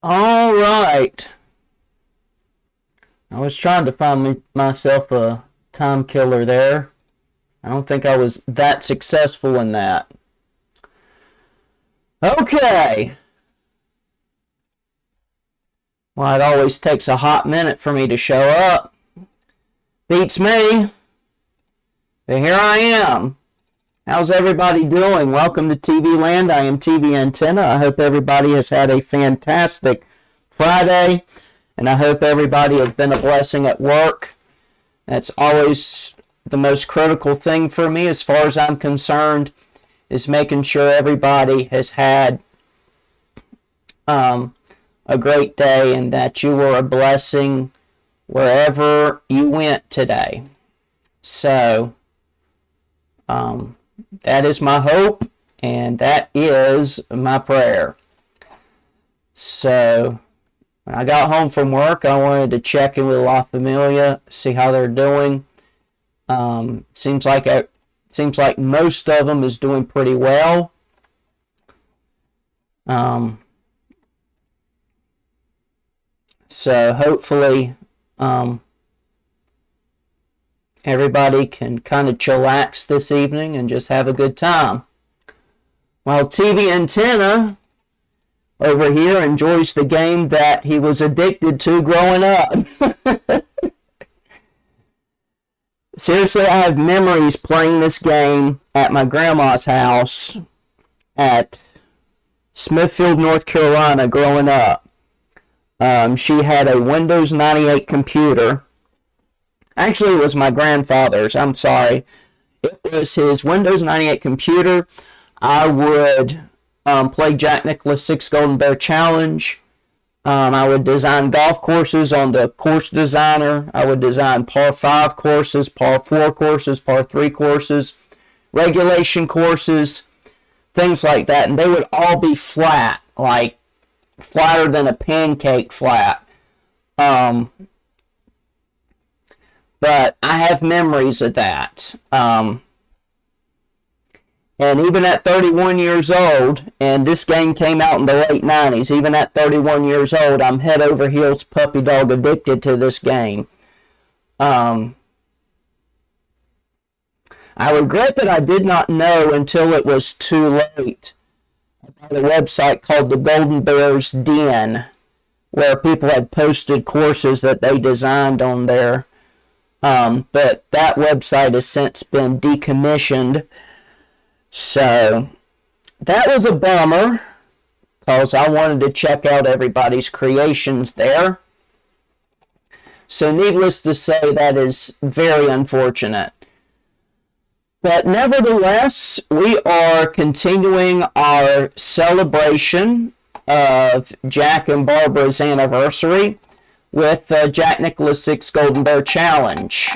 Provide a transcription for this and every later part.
All right. I was trying to find myself a time killer there. I don't think I was that successful in that. Okay. Well, it always takes a hot minute for me to show up. Beats me. But here I am. How's everybody doing? Welcome to TV Land. I am TV Antenna. I hope everybody has had a fantastic Friday, and I hope everybody has been a blessing at work. That's always the most critical thing for me as far as I'm concerned, is making sure everybody has had a great day and that you were a blessing wherever you went today. So, that is my hope, and that is my prayer. So, when I got home from work, I wanted to check in with La Familia, see how they're doing. Seems like most of them is doing pretty well. So hopefully, everybody can kind of chillax this evening and just have a good time. While TV Antenna over here enjoys the game that he was addicted to growing up. Seriously, I have memories playing this game at my grandma's house at Smithfield, North Carolina growing up. She had a Windows 98 computer. Actually, it was my grandfather's. I'm sorry. It was his Windows 98 computer. I would play Jack Nicklaus 6 Golden Bear Challenge. I would design golf courses on the course designer. I would design par 5 courses, par 4 courses, par 3 courses, regulation courses, things like that. And they would all be flat, like flatter than a pancake flat. But I have memories of that. And even at 31 years old, and this game came out in the late 90s, even at 31 years old, I'm head over heels puppy dog addicted to this game. I regret that I did not know until it was too late about a website called the Golden Bears Den, where people had posted courses that they designed on there. But that website has since been decommissioned. So that was a bummer, because I wanted to check out everybody's creations there. So needless to say, that is very unfortunate. But nevertheless, we are continuing our celebration of Jack and Barbara's anniversary with the Jack Nicklaus 6 Golden Bear Challenge.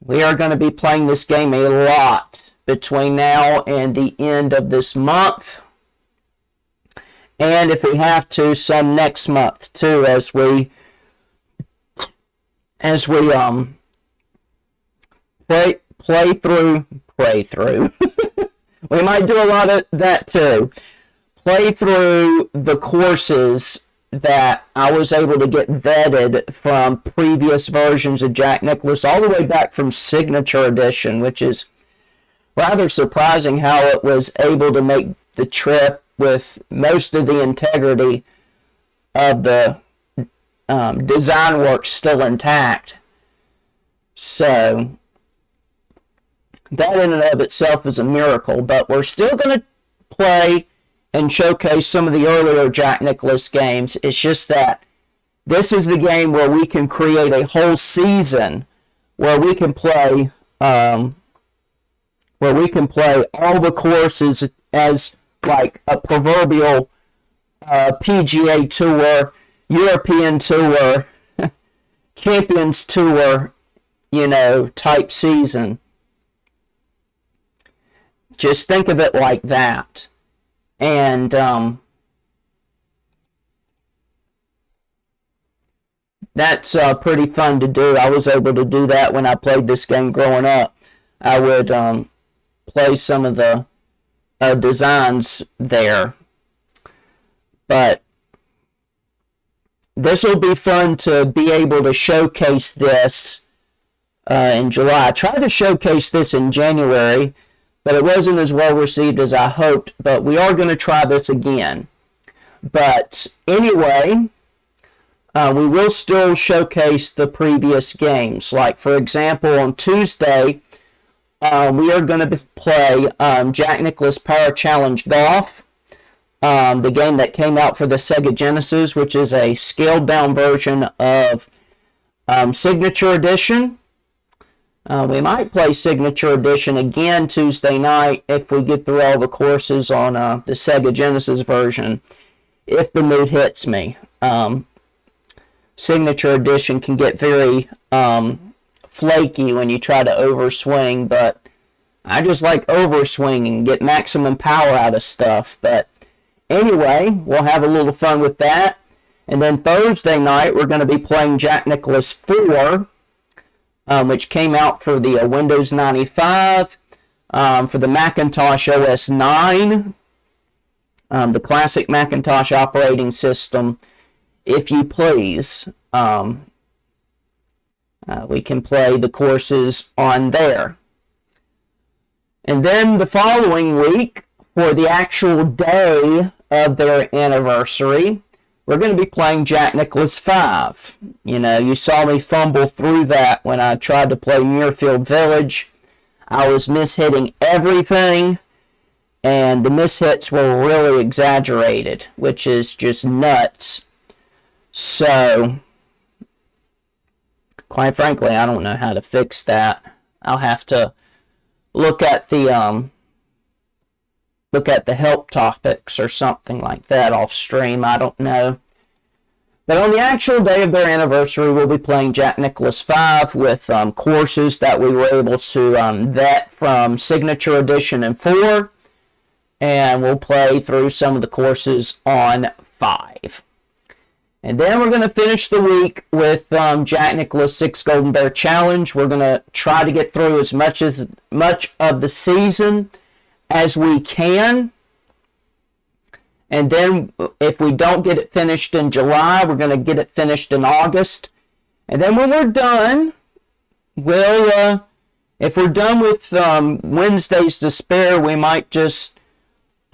We are going to be playing this game a lot between now and the end of this month. And if we have to, some next month too, as we play through. We might do a lot of that too. Play through the courses that I was able to get vetted from previous versions of Jack Nicklaus, all the way back from Signature Edition, which is rather surprising how it was able to make the trip with most of the integrity of the design work still intact. So that in and of itself is a miracle, but we're still going to play and showcase some of the earlier Jack Nicklaus games. It's just that this is the game where we can create a whole season where we can play all the courses as like a proverbial PGA Tour, European Tour, Champions Tour, type season. Just think of it like that. And that's pretty fun to do. I was able to do that when I played this game growing up. I would play some of the designs there. But this will be fun to be able to showcase this in July. I tried to showcase this in January, but it wasn't as well received as I hoped. But we are going to try this again. But anyway, we will still showcase the previous games. Like, for example, on Tuesday, we are going to play Jack Nicklaus Power Challenge Golf, the game that came out for the Sega Genesis, which is a scaled-down version of Signature Edition. We might play Signature Edition again Tuesday night if we get through all the courses on the Sega Genesis version, if the mood hits me. Signature Edition can get very flaky when you try to overswing, but I just like overswinging, get maximum power out of stuff. But anyway, we'll have a little fun with that. And then Thursday night, we're going to be playing Jack Nicklaus 4, which came out for the Windows 95, for the Macintosh OS 9, the classic Macintosh operating system, if you please. We can play the courses on there. And then the following week, for the actual day of their anniversary, we're going to be playing Jack Nicklaus 5. You know, you saw me fumble through that when I tried to play Muirfield Village. I was mishitting everything, and the mishits were really exaggerated, which is just nuts. So, quite frankly, I don't know how to fix that. I'll have to look at the help topics or something like that off stream. I don't know. But on the actual day of their anniversary, we'll be playing Jack Nicklaus 5 with courses that we were able to vet from Signature Edition and 4. And we'll play through some of the courses on 5. And then we're going to finish the week with Jack Nicklaus 6 Golden Bear Challenge. We're going to try to get through as much of the season as we can. And then if we don't get it finished in July, we're going to get it finished in August. And then when we're done, we'll, if we're done with Wednesdays to Spare, we might just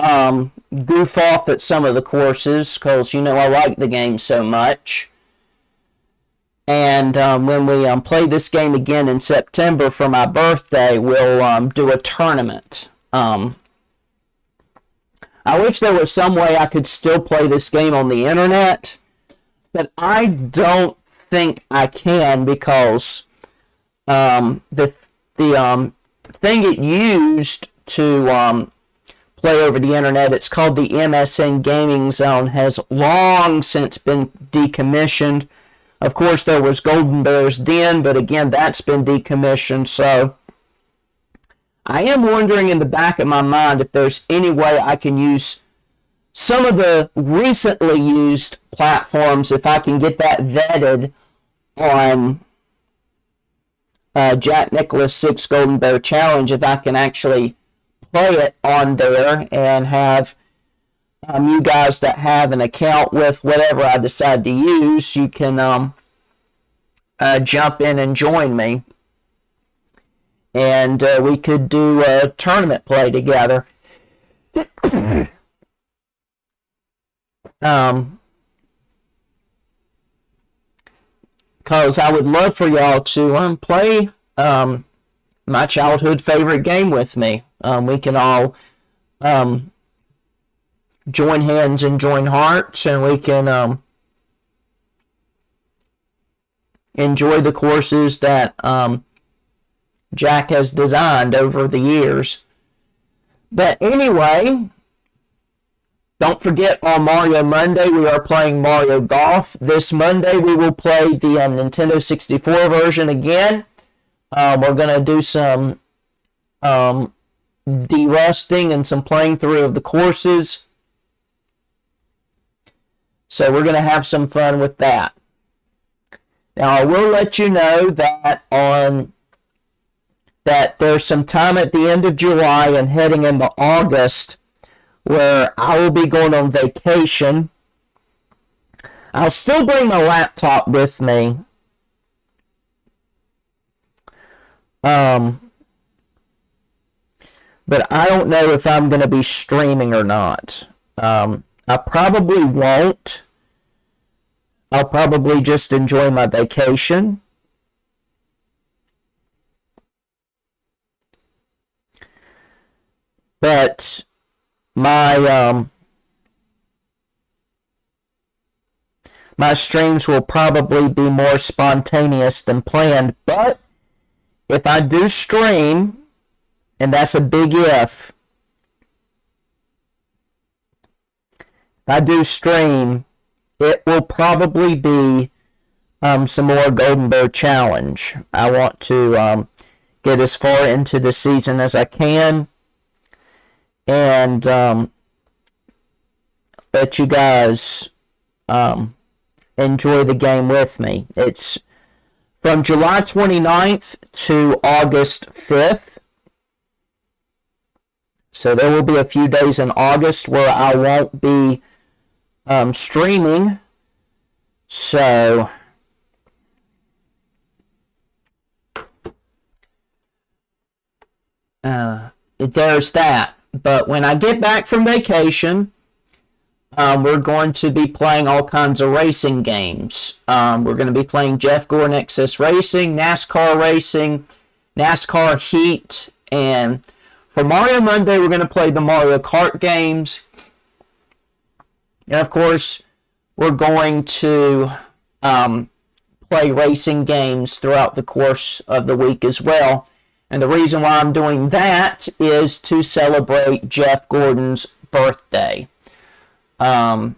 goof off at some of the courses, because, you know, I like the game so much. And when we play this game again in September for my birthday, we'll do a tournament. I wish there was some way I could still play this game on the internet, but I don't think I can, because the thing it used to play over the internet, it's called the MSN Gaming Zone, has long since been decommissioned. Of course, there was Golden Bear's Den, but again, that's been decommissioned. So I am wondering in the back of my mind if there's any way I can use some of the recently used platforms, if I can get that vetted on Jack Nicklaus 6 Golden Bear Challenge, if I can actually play it on there and have you guys that have an account with whatever I decide to use, you can jump in and join me, and we could do a tournament play together. Because I would love for y'all to play my childhood favorite game with me. We can all join hands and join hearts, and we can enjoy the courses that Jack has designed over the years. But anyway, don't forget, on Mario Monday, we are playing Mario Golf. This Monday, we will play the Nintendo 64 version again. We're going to do some derusting and some playing through of the courses. So we're going to have some fun with that. Now, I will let you know that there's some time at the end of July and heading into August where I will be going on vacation. I'll still bring my laptop with me. But I don't know if I'm going to be streaming or not. I probably won't. I'll probably just enjoy my vacation. But my my streams will probably be more spontaneous than planned. But if I do stream, and that's a big if I do stream, it will probably be some more Golden Bear Challenge. I want to get as far into the season as I can, and let you guys enjoy the game with me. It's from July 29th to August 5th. So there will be a few days in August where I won't be streaming. So there's that. But when I get back from vacation, we're going to be playing all kinds of racing games. We're going to be playing Jeff Gordon XS Racing, NASCAR Racing, NASCAR Heat, and for Mario Monday, we're going to play the Mario Kart games. And of course, we're going to play racing games throughout the course of the week as well. And the reason why I'm doing that is to celebrate Jeff Gordon's birthday. Jeff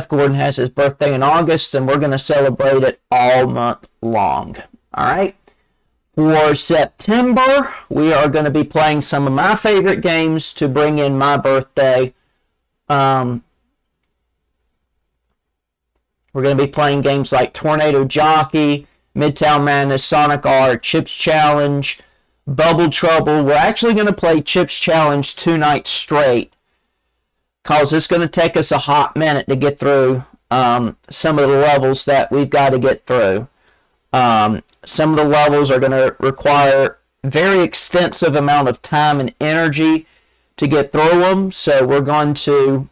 Gordon has his birthday in August, and we're going to celebrate it all month long. All right. For September, we are going to be playing some of my favorite games to bring in my birthday. We're going to be playing games like Tornado Jockey, Midtown Madness, Sonic R, Chips Challenge, Bubble Trouble. We're actually going to play Chips Challenge 2 nights straight, because it's going to take us a hot minute to get through some of the levels that we've got to get through. Some of the levels are going to require very extensive amount of time and energy to get through them, so we're going to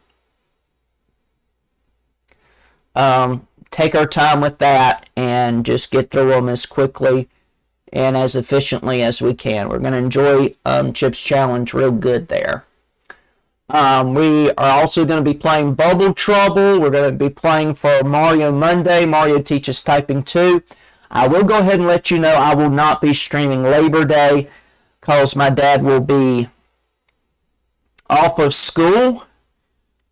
take our time with that and just get through them as quickly and as efficiently as we can. We're going to enjoy Chips Challenge real good there. We are also going to be playing Bubble Trouble. We're going to be playing for Mario Monday, Mario Teaches Typing 2. I will go ahead and let you know I will not be streaming Labor Day because my dad will be off of school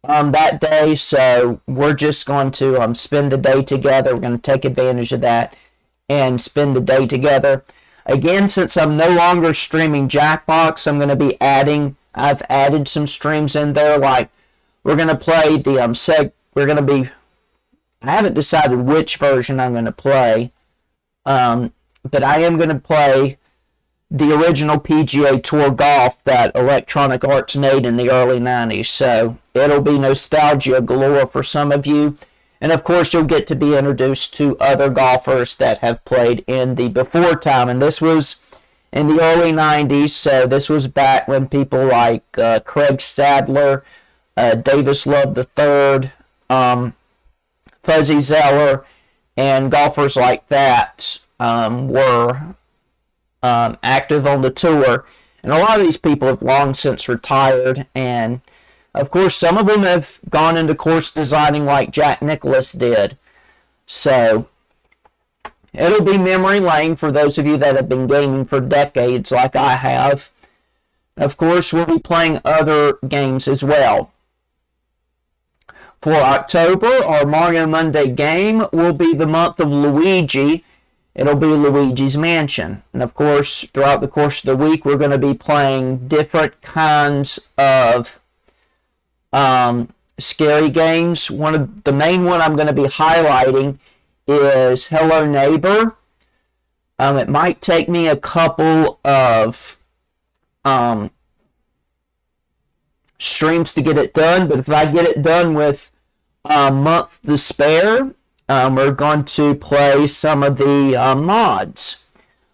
that day, so we're just going to spend the day together. We're going to take advantage of that and spend the day together. Again, since I'm no longer streaming Jackbox, I'm going to be I've added some streams in there, like we're going to play the I haven't decided which version I'm going to play, but I am going to play the original PGA Tour Golf that Electronic Arts made in the early 90s, so it'll be nostalgia galore for some of you, and of course you'll get to be introduced to other golfers that have played in the before time, and this was in the early 90s, so this was back when people like Craig Stadler, Davis Love III, Fuzzy Zeller, and golfers like that were active on the tour. And a lot of these people have long since retired, and of course some of them have gone into course designing like Jack Nicklaus did. So it'll be memory lane for those of you that have been gaming for decades like I have. Of course, we'll be playing other games as well. For October, our Mario Monday game will be the month of Luigi. It'll be Luigi's Mansion. And of course, throughout the course of the week, we're going to be playing different kinds of scary games. The main one I'm going to be highlighting is Hello Neighbor. It might take me a couple of streams to get it done, but if I get it done with a month to spare, we're going to play some of the mods.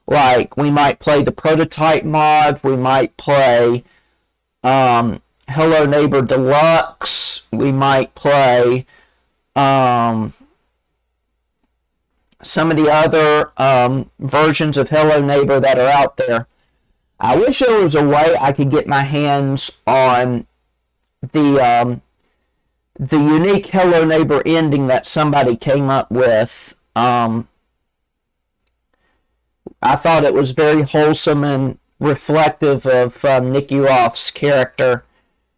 Like, we might play the prototype mod, we might play Hello Neighbor Deluxe, we might play some of the other versions of Hello Neighbor that are out there. I wish there was a way I could get my hands on the unique Hello Neighbor ending that somebody came up with. I thought it was very wholesome and reflective of Nicky Roth's character,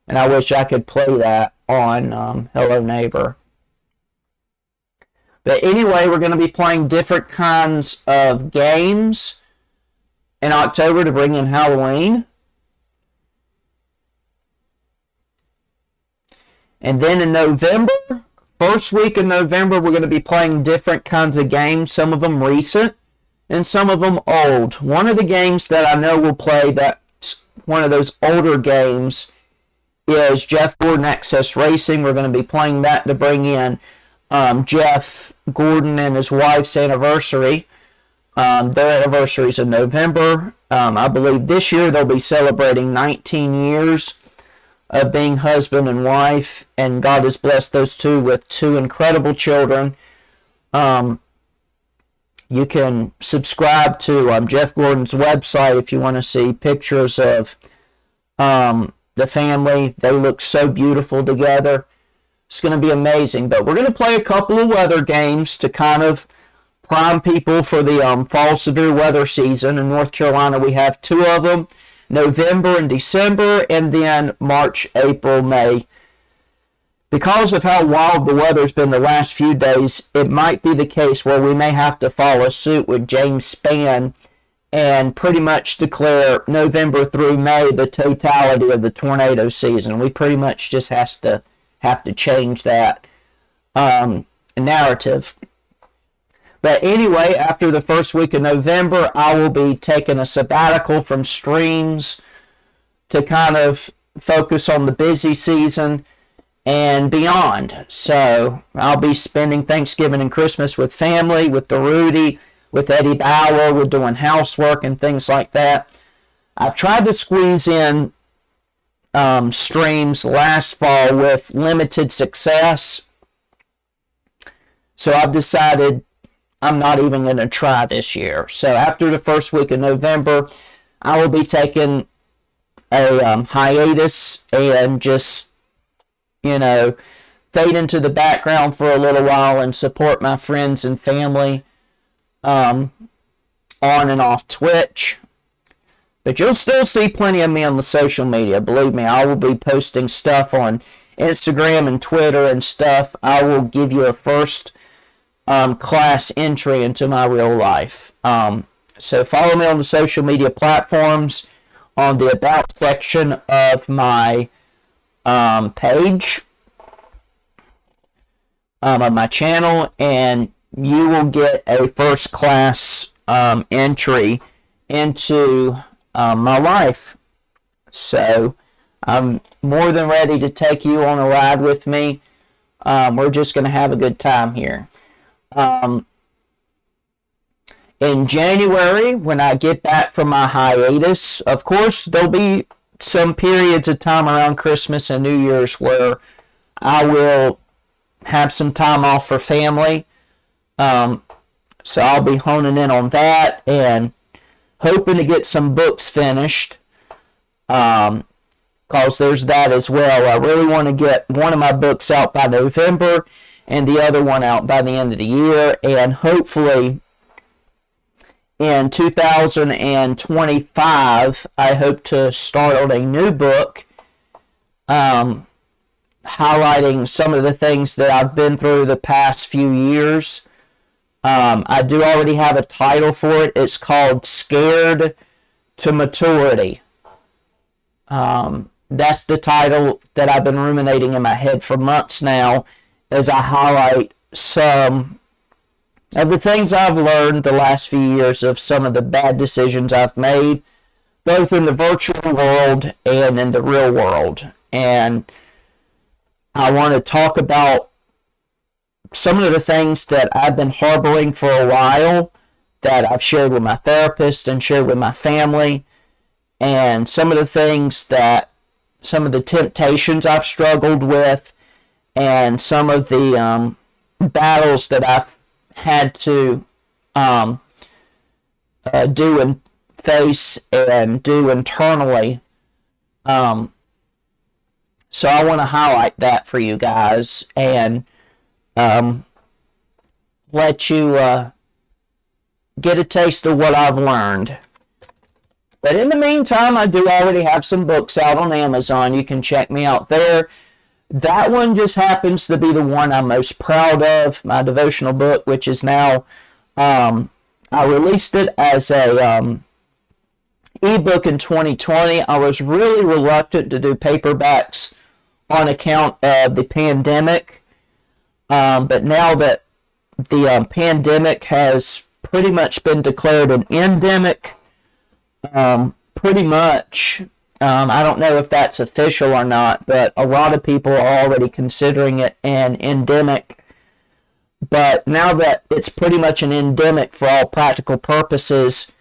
and I wish I could play that on Hello Neighbor. But anyway, we're going to be playing different kinds of games in October to bring in Halloween. And then in November, first week in November, we're going to be playing different kinds of games, some of them recent and some of them old. One of the games that I know we'll play, that's one of those older games, is Jeff Gordon Access Racing. We're going to be playing that to bring in Jeff Gordon and his wife's anniversary. Their anniversary is in November. I believe this year they'll be celebrating 19 years of being husband and wife, and God has blessed those two with two incredible children. You can subscribe to Jeff Gordon's website if you want to see pictures of the family. They look so beautiful together. It's going to be amazing. But we're going to play a couple of weather games to kind of prime people for the fall severe weather season. In North Carolina, we have two of them, November and December, and then March, April, May. Because of how wild the weather's been the last few days, it might be the case where we may have to follow suit with James Spann and pretty much declare November through May the totality of the tornado season. We pretty much just have to change that narrative. But anyway, after the first week of November, I will be taking a sabbatical from streams to kind of focus on the busy season and beyond. So I'll be spending Thanksgiving and Christmas with family, with Rudy, with Eddie Bauer. We're doing housework and things like that. I've tried to squeeze in streams last fall with limited success. So I've decided I'm not even going to try this year. So after the first week of November, I will be taking a hiatus and just, fade into the background for a little while and support my friends and family on and off Twitch. But you'll still see plenty of me on the social media. Believe me, I will be posting stuff on Instagram and Twitter and stuff. I will give you a first class entry into my real life. So follow me on the social media platforms, on the About section of my page of my channel, and you will get a first class entry into my life. So I'm more than ready to take you on a ride with me. We're just going to have a good time here. In January, when I get back from my hiatus, of course, there'll be some periods of time around Christmas and New Year's where I will have some time off for family. So I'll be honing in on that and hoping to get some books finished. Because there's that as well. I really want to get one of my books out by November and the other one out by the end of the year. And hopefully in 2025, I hope to start on a new book, highlighting some of the things that I've been through the past few years. I do already have a title for it. It's called Scared to Maturity. That's the title that I've been ruminating in my head for months now, as I highlight some of the things I've learned the last few years of some of the bad decisions I've made, both in the virtual world and in the real world. and I want to talk about some of the things that I've been harboring for a while that I've shared with my therapist and shared with my family, and some of the temptations I've struggled with, and some of the battles that I've had to do and face and do internally. So I want to highlight that for you guys and let you get a taste of what I've learned. But in the meantime, I do already have some books out on Amazon. You can check me out there. That one just happens to be the one I'm most proud of, my devotional book, which is now, I released it as a ebook in 2020. I was really reluctant to do paperbacks on account of the pandemic. But now that the pandemic has pretty much been declared an endemic, pretty much, I don't know if that's official or not, but a lot of people are already considering it an endemic. But now that it's pretty much an endemic for all practical purposes,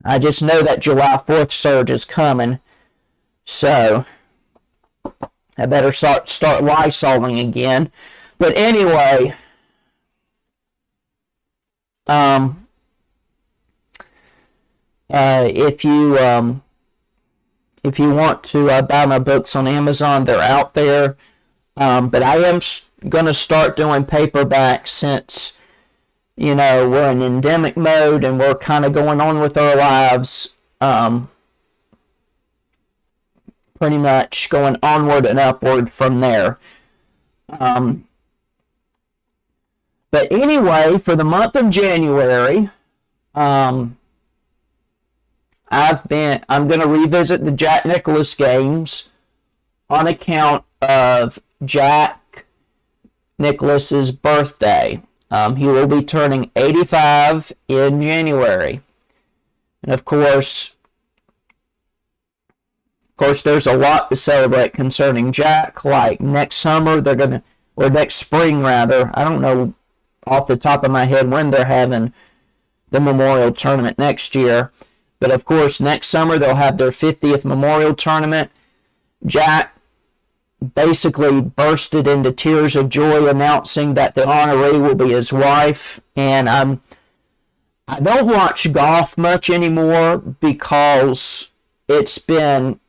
I just know that July 4th surge is coming. So I better start Lysoling again. But anyway, if you want to buy my books on Amazon, they're out there. But I am going to start doing paperback since, we're in endemic mode and we're kind of going on with our lives. Pretty much going onward and upward from there. But anyway, for the month of January, I'm going to revisit the Jack Nicklaus games on account of Jack Nicklaus's birthday. He will be turning 85 in January. And of course, there's a lot to celebrate concerning Jack. Like next summer, or next spring rather, I don't know off the top of my head when they're having the Memorial Tournament next year. But of course, next summer they'll have their 50th Memorial Tournament. Jack basically bursted into tears of joy announcing that the honoree will be his wife. And I don't watch golf much anymore because it's been,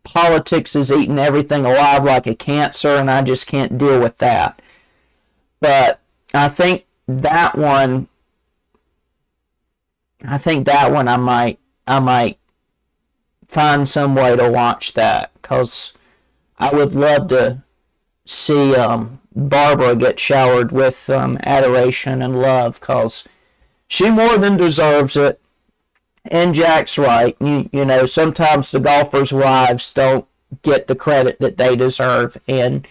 politics is eating everything alive like a cancer, and I just can't deal with that. But I think that one I might find some way to watch that, because I would love to see Barbara get showered with adoration and love, because she more than deserves it. And Jack's right. Sometimes the golfers' wives don't get the credit that they deserve. And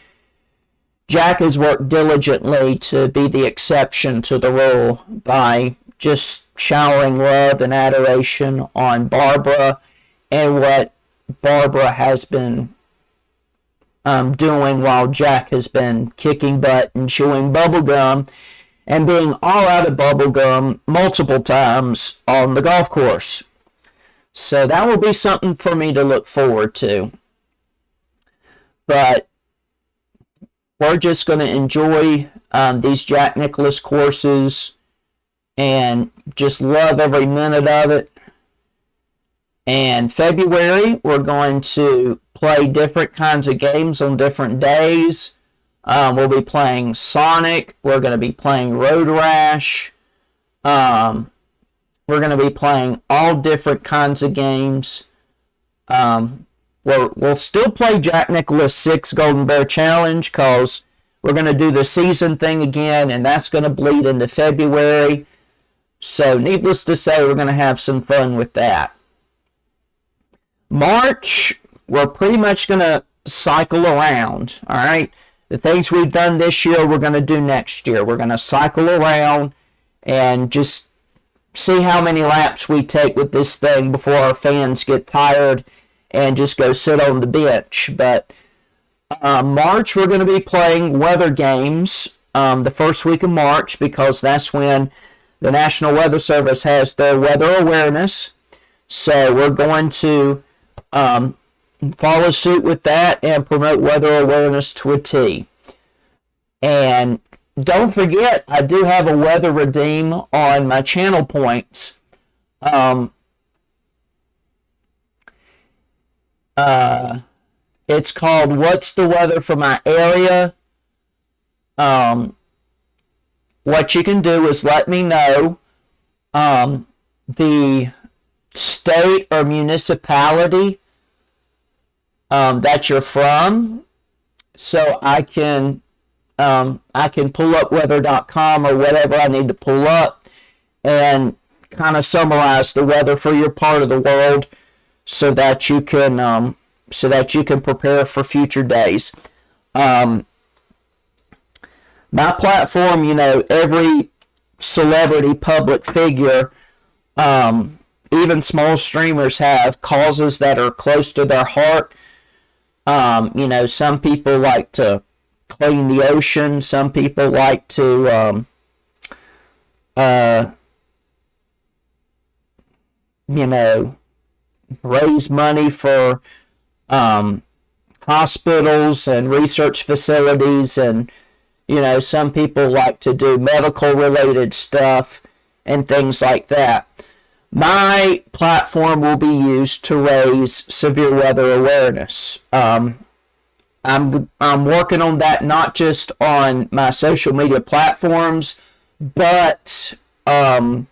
Jack has worked diligently to be the exception to the rule by just showering love and adoration on Barbara and what Barbara has been doing while Jack has been kicking butt and chewing bubblegum and being all out of bubblegum multiple times on the golf course. So that will be something for me to look forward to. But we're just going to enjoy these Jack Nicklaus courses and just love every minute of it. And February, we're going to play different kinds of games on different days. We'll be playing Sonic. We're going to be playing Road Rash. We're going to be playing all different kinds of games. We'll still play Jack Nicklaus 6 Golden Bear Challenge, because we're going to do the season thing again, and that's going to bleed into February. So needless to say, we're going to have some fun with that. March, we're pretty much going to cycle around, all right? The things we've done this year, we're going to do next year. We're going to cycle around and just see how many laps we take with this thing before our fans get tired and just go sit on the bench. But March, we're going to be playing weather games the first week of March, because that's when the National Weather Service has their weather awareness. So we're going to follow suit with that and promote weather awareness to a T. And don't forget, I do have a weather redeem on my channel points. It's called What's the Weather for My Area? What you can do is let me know the state or municipality that you're from, so I can pull up weather.com or whatever I need to pull up and kind of summarize the weather for your part of the world, so that you can prepare for future days. My platform, every celebrity, public figure, even small streamers have causes that are close to their heart. Some people like to clean the ocean. Some people like to, raise money for hospitals and research facilities, and some people like to do medical related stuff and things like that. My platform will be used to raise severe weather awareness. I'm working on that, not just on my social media platforms, but I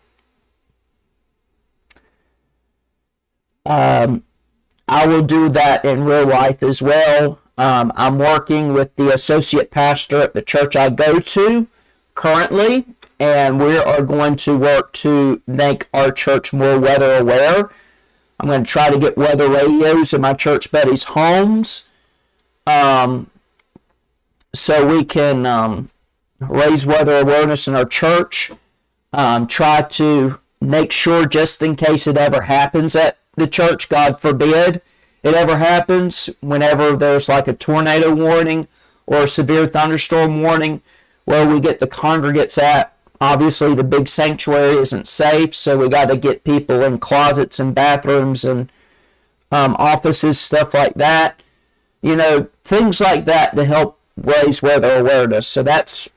will do that in real life as well. I'm working with the associate pastor at the church I go to currently, and we are going to work to make our church more weather aware. I'm going to try to get weather radios in my church buddies' homes, so we can raise weather awareness in our church. Try to make sure, just in case it ever happens at the church, God forbid it ever happens, whenever there's like a tornado warning or a severe thunderstorm warning, where we get the congregates at. Obviously, the big sanctuary isn't safe, so we got to get people in closets and bathrooms and offices, stuff like that. Things like that to help raise weather awareness. So that's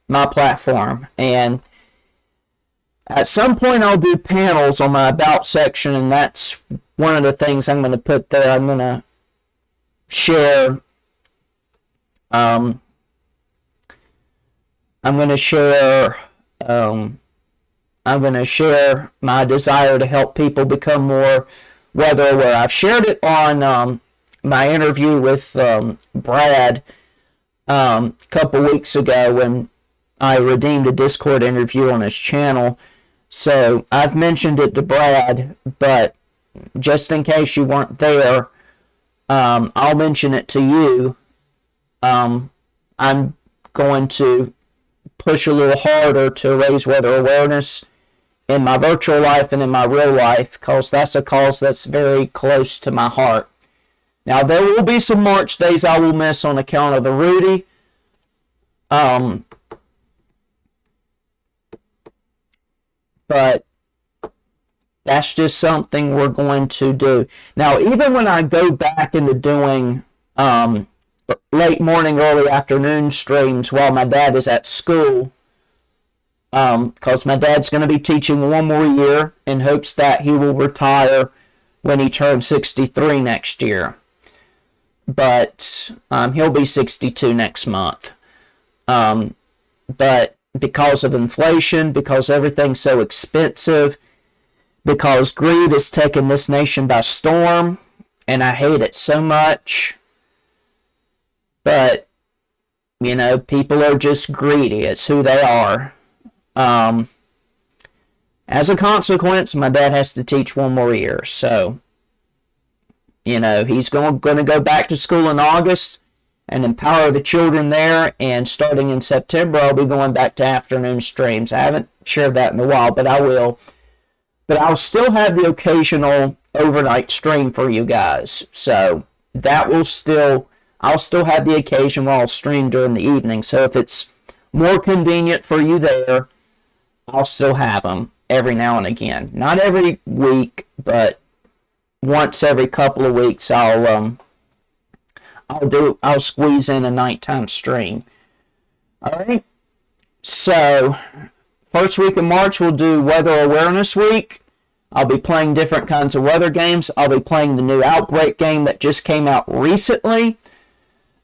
my platform. And at some point, I'll do panels on my About section, and that's one of the things I'm going to put there. I'm going to share. I'm going to share my desire to help people become more weather aware. I've shared it on my interview with Brad a couple weeks ago, when I redeemed a Discord interview on his channel. So I've mentioned it to Brad, but just in case you weren't there, I'll mention it to you. I'm going to push a little harder to raise weather awareness in my virtual life and in my real life, because that's a cause that's very close to my heart. Now, there will be some March days I will miss on account of the Rudy. But that's just something we're going to do. Now, even when I go back into doing late morning, early afternoon streams while my dad is at school, because my dad's going to be teaching one more year in hopes that he will retire when he turns 63 next year. But he'll be 62 next month. But because of inflation, because everything's so expensive, because greed has taken this nation by storm, and I hate it so much. But, people are just greedy. It's who they are. As a consequence, my dad has to teach one more year. So, he's going to go back to school in August and empower the children there. And starting in September, I'll be going back to afternoon streams. I haven't shared that in a while, but I will. But I'll still have the occasional overnight stream for you guys. So that will still, I'll still have the occasion where I'll stream during the evening. So if it's more convenient for you there, I'll still have them every now and again. Not every week, but once every couple of weeks, I'll squeeze in a nighttime stream. All right. So first week of March, we'll do Weather Awareness Week. I'll be playing different kinds of weather games. I'll be playing the new Outbreak game that just came out recently.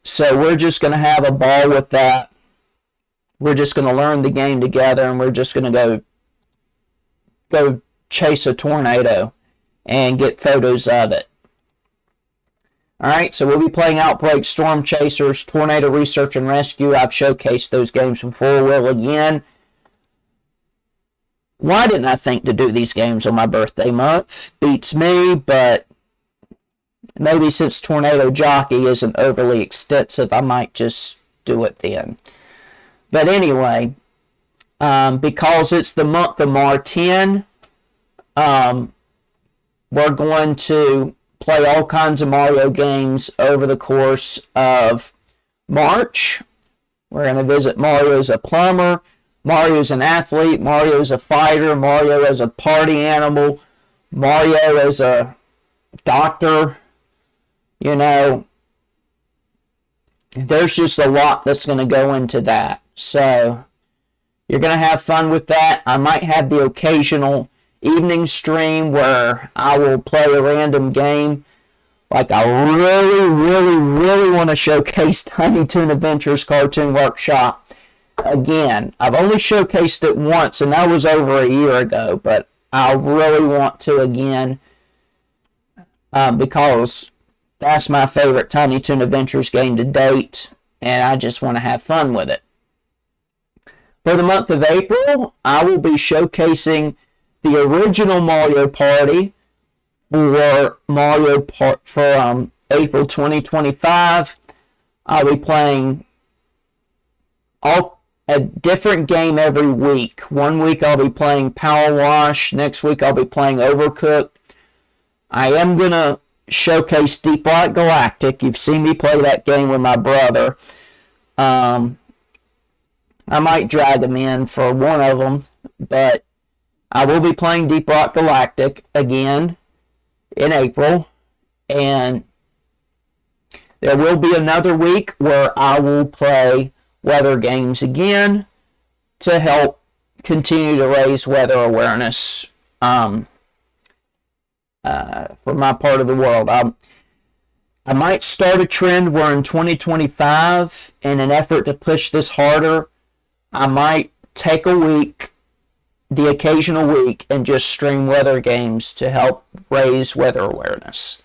So we're just going to have a ball with that. We're just going to learn the game together, and we're just going to go chase a tornado and get photos of it. All right, so we'll be playing Outbreak, Storm Chasers, Tornado Research and Rescue. I've showcased those games before. Will again. Why didn't I think to do these games on my birthday month? Beats me, but maybe since Tornado Jockey isn't overly extensive, I might just do it then. But anyway, because it's the month of Martin, we're going to play all kinds of Mario games over the course of March. We're going to visit Mario as a plumber, Mario as an athlete, Mario as a fighter, Mario as a party animal, Mario as a doctor. You know, there's just a lot that's going to go into that. So you're going to have fun with that. I might have the occasional evening stream where I will play a random game. Like I really want to showcase Tiny Toon Adventures Cartoon Workshop again. I've only showcased it once, and that was over a year ago, but I really want to again because that's my favorite Tiny Toon Adventures game to date, and I just want to have fun with it. For the month of April, I will be showcasing the original Mario Party for April 2025. I'll be playing a different game every week. One week I'll be playing Power Wash. Next week I'll be playing Overcooked. I am going to showcase Deep Rock Galactic. You've seen me play that game with my brother. I might drag him in for one of them, but I will be playing Deep Rock Galactic again in April, and there will be another week where I will play weather games again to help continue to raise weather awareness for my part of the world. I might start a trend where in 2025, in an effort to push this harder, I might take a week, the occasional week, and just stream weather games to help raise weather awareness.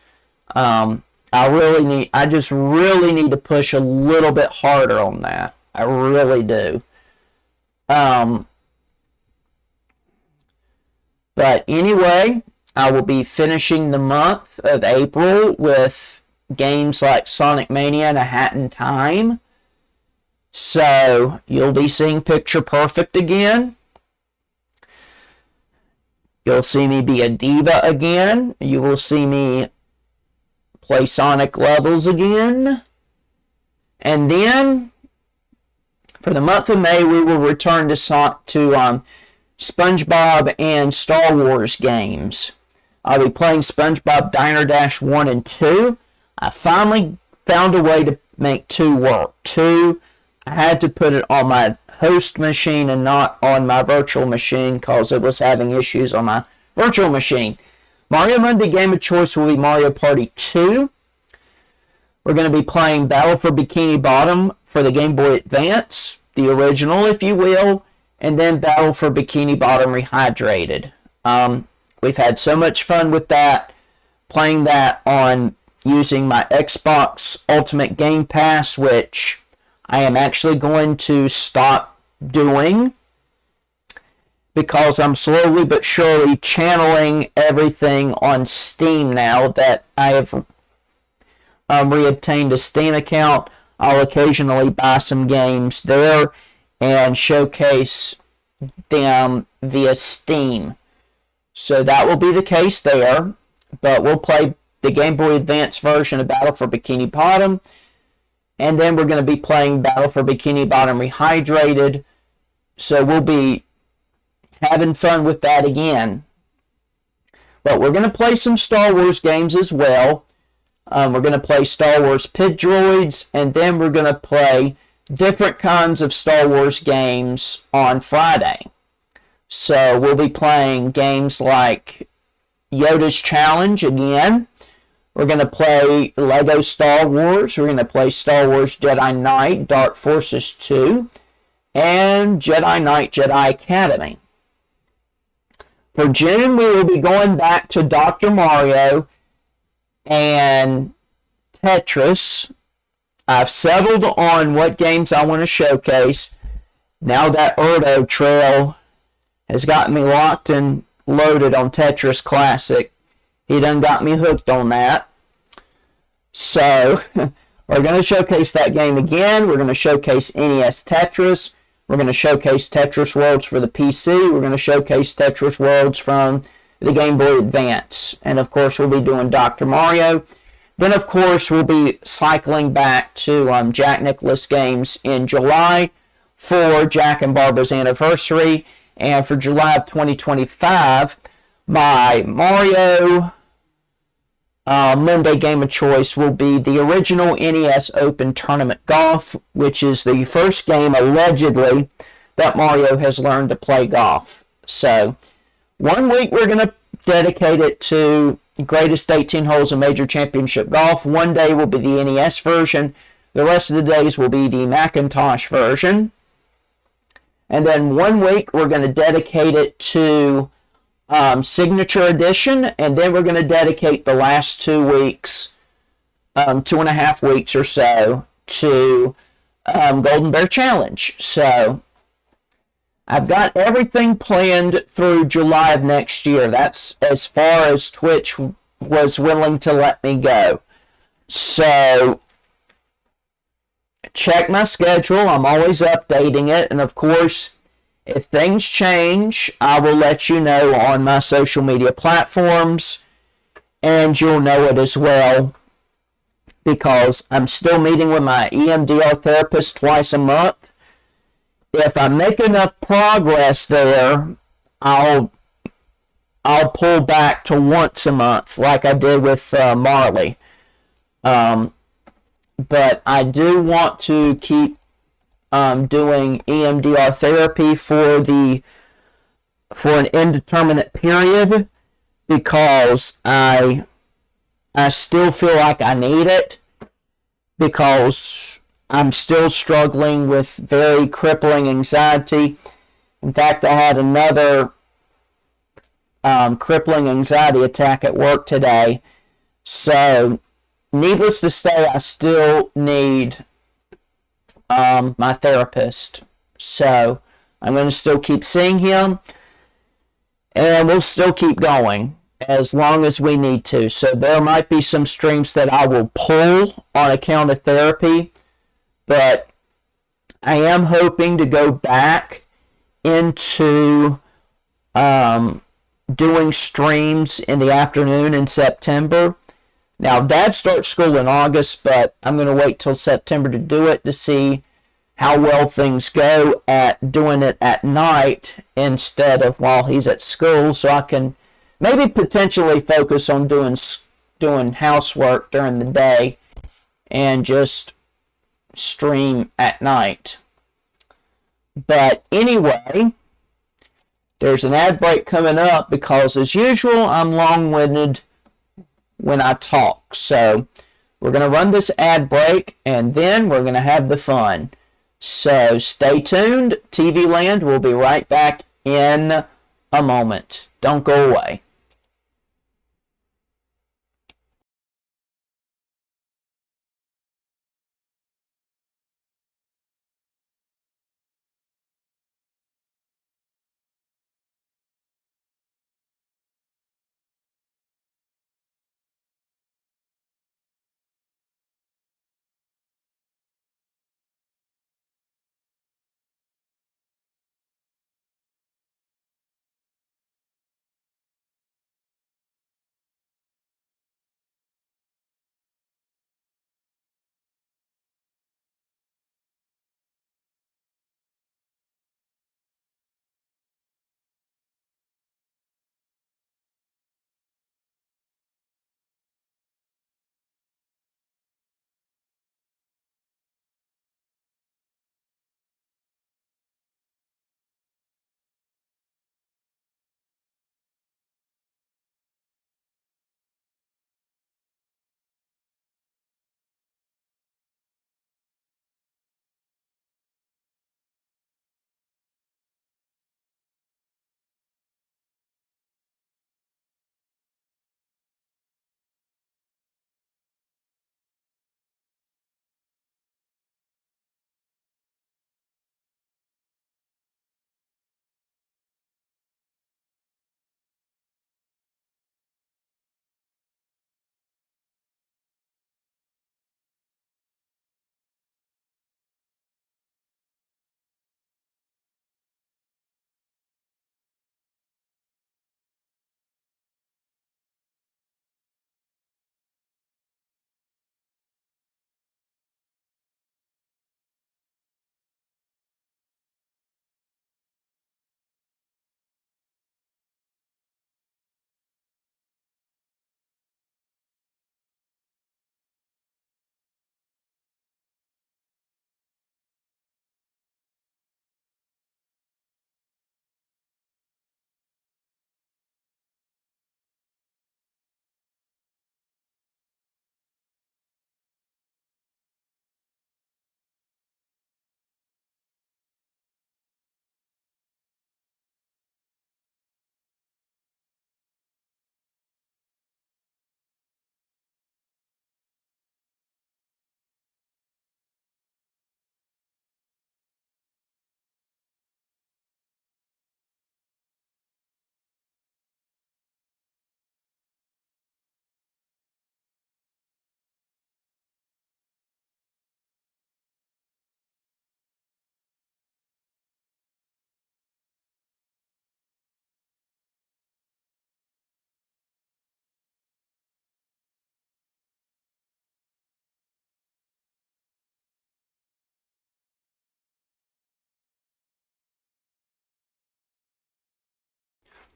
I just really need to push a little bit harder on that. I really do. But anyway, I will be finishing the month of April with games like Sonic Mania and A Hat in Time. So you'll be seeing Picture Perfect again. You'll see me be a diva again. You will see me play Sonic levels again. And then, for the month of May, we will return to SpongeBob and Star Wars games. I'll be playing SpongeBob Diner Dash 1 and 2. I finally found a way to make 2 work. 2, I had to put it on my host machine and not on my virtual machine because it was having issues on my virtual machine. Mario Monday Game of Choice will be Mario Party 2. We're going to be playing Battle for Bikini Bottom for the Game Boy Advance, the original, if you will, and then Battle for Bikini Bottom Rehydrated. We've had so much fun with that, playing that on using my Xbox Ultimate Game Pass, which I am actually going to stop doing because I'm slowly but surely channeling everything on Steam now that I have reobtained a Steam account. I'll occasionally buy some games there and showcase them via Steam. So that will be the case there. But we'll play the Game Boy Advance version of Battle for Bikini Bottom. And then we're going to be playing Battle for Bikini Bottom Rehydrated. So we'll be having fun with that again. But we're going to play some Star Wars games as well. We're going to play Star Wars Pit Droids, and then we're going to play different kinds of Star Wars games on Friday. So we'll be playing games like Yoda's Challenge again. We're going to play Lego Star Wars. We're going to play Star Wars Jedi Knight Dark Forces 2 and Jedi Knight Jedi Academy. For June, we will be going back to Dr. Mario and Tetris. I've settled on what games I want to showcase. Now that Erdo Trail has got me locked and loaded on Tetris Classic. He done got me hooked on that. So, we're going to showcase that game again. We're going to showcase NES Tetris. We're going to showcase Tetris Worlds for the PC. We're going to showcase Tetris Worlds from the Game Boy Advance. And, of course, we'll be doing Dr. Mario. Then, of course, we'll be cycling back to Jack Nicklaus games in July for Jack and Barbara's anniversary. And for July of 2025, my Mario Monday game of choice will be the original NES Open Tournament Golf, which is the first game, allegedly, that Mario has learned to play golf. So, 1 week we're going to dedicate it to greatest 18 holes of Major Championship Golf. 1 day will be the NES version. The rest of the days will be the Macintosh version. And then 1 week we're going to dedicate it to Signature Edition, and then we're going to dedicate the last 2 weeks, 2.5 weeks or so, to Golden Bear Challenge. So, I've got everything planned through July of next year. That's as far as Twitch was willing to let me go. So, check my schedule. I'm always updating it, and of course, if things change, I will let you know on my social media platforms, and you'll know it as well, because I'm still meeting with my EMDR therapist twice a month. If I make enough progress there, I'll pull back to once a month, like I did with Marley. But I do want to keep doing EMDR therapy for an indeterminate period, because I still feel like I need it, because I'm still struggling with very crippling anxiety. In fact, I had another crippling anxiety attack at work today. So, needless to say, I still need my therapist. So, I'm going to still keep seeing him, and we'll still keep going as long as we need to. So, there might be some streams that I will pull on account of therapy, but I am hoping to go back into doing streams in the afternoon in September. Now, Dad starts school in August, but I'm going to wait till September to do it to see how well things go at doing it at night instead of while he's at school, so I can maybe potentially focus on doing housework during the day and just stream at night. But anyway, there's an ad break coming up because, as usual, I'm long-winded when I talk. So we're going to run this ad break, and then we're going to have the fun. So stay tuned. TV Land will be right back in a moment. Don't go away.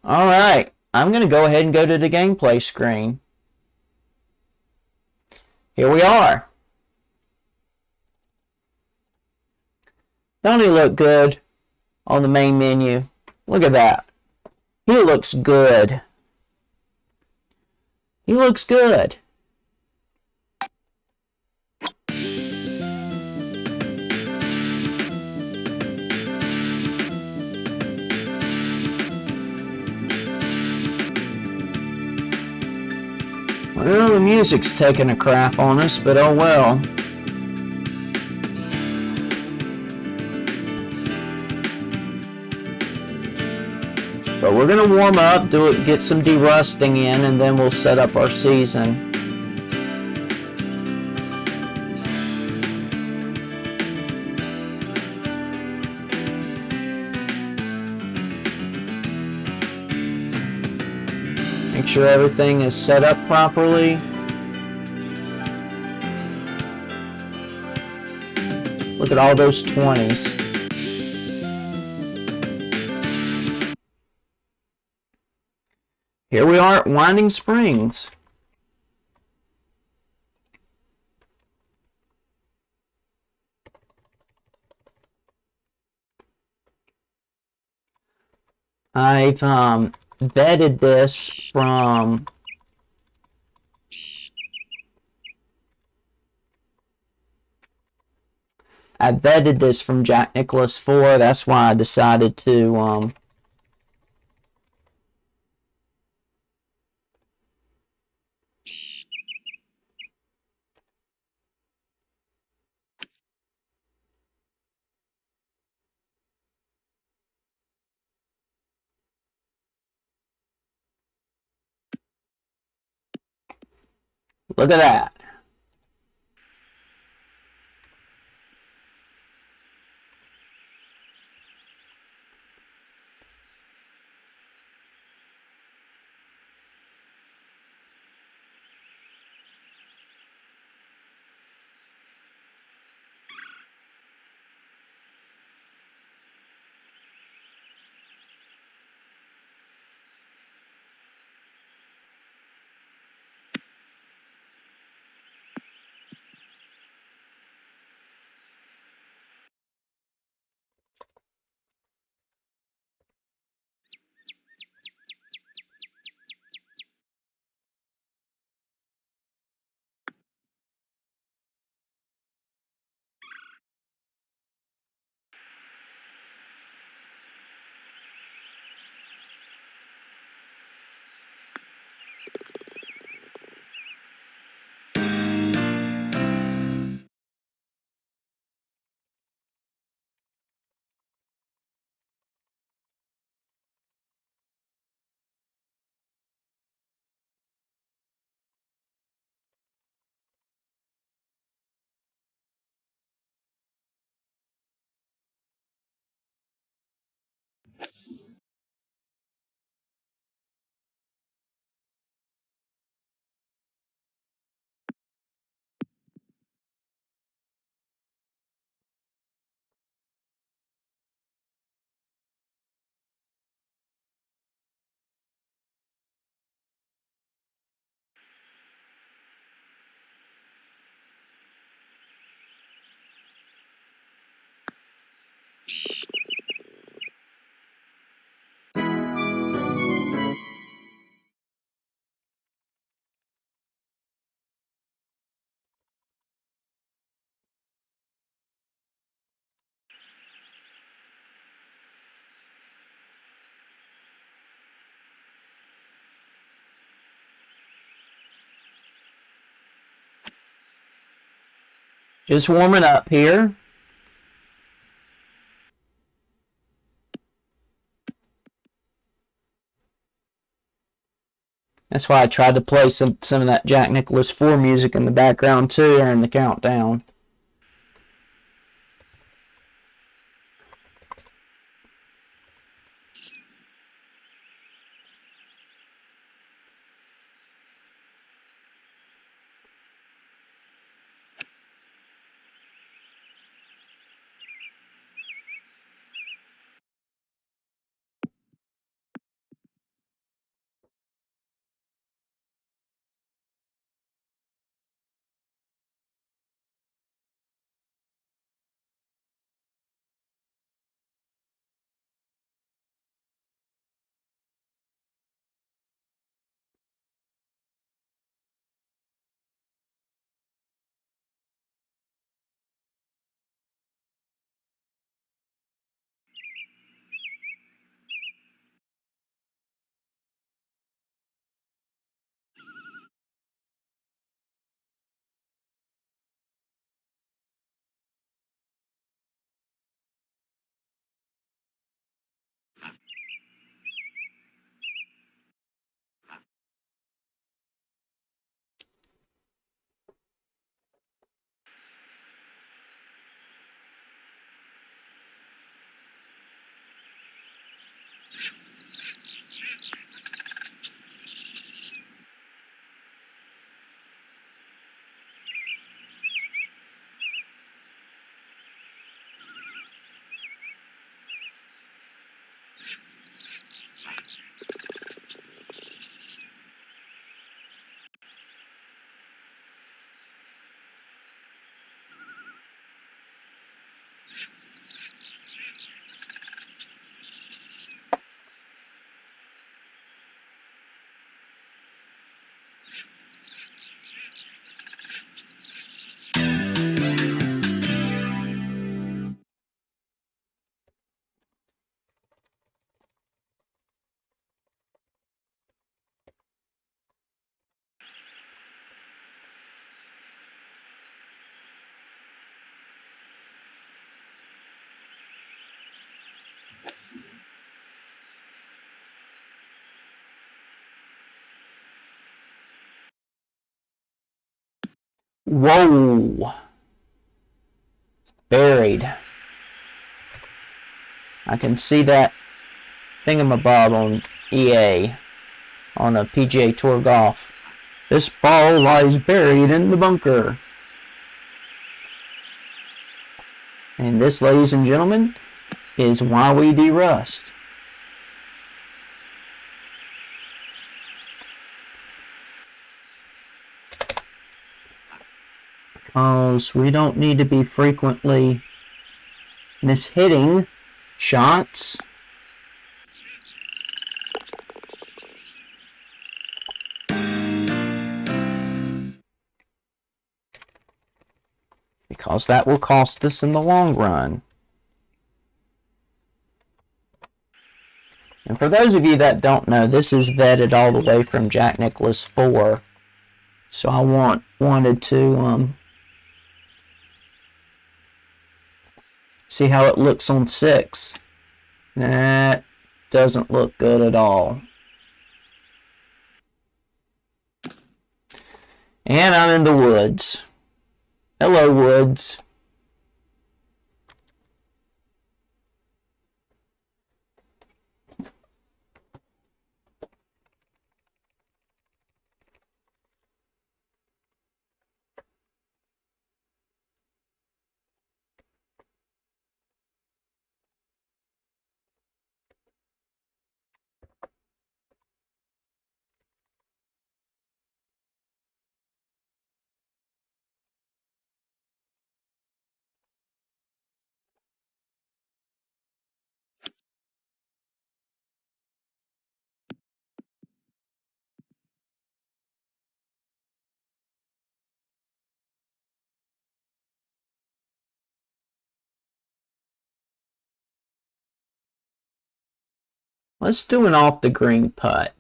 Alright, I'm going to go ahead and go to the gameplay screen. Here we are. Don't he look good on the main menu? Look at that. He looks good. He looks good. Well, the music's taking a crap on us, but oh well. But we're going to warm up, get some derusting in, and then we'll set up our season. Make sure everything is set up properly. Look at all those 20s. Here we are at Winding Springs. I've vetted this from Jack Nicklaus 4. That's why I decided to look at that. Just warming up here. That's why I tried to play some of that Jack Nicklaus 4 music in the background too during the countdown. Whoa. Buried. I can see that thingamabob on EA. On a PGA Tour Golf. This ball lies buried in the bunker. And this, ladies and gentlemen, is why we derust. Because we don't need to be frequently mishitting shots. Because that will cost us in the long run. And for those of you that don't know, this is vetted all the way from Jack Nicklaus 4. So I wanted to see how it looks on 6. That doesn't look good at all. And I'm in the woods. Hello, woods. Let's do an off the green putt.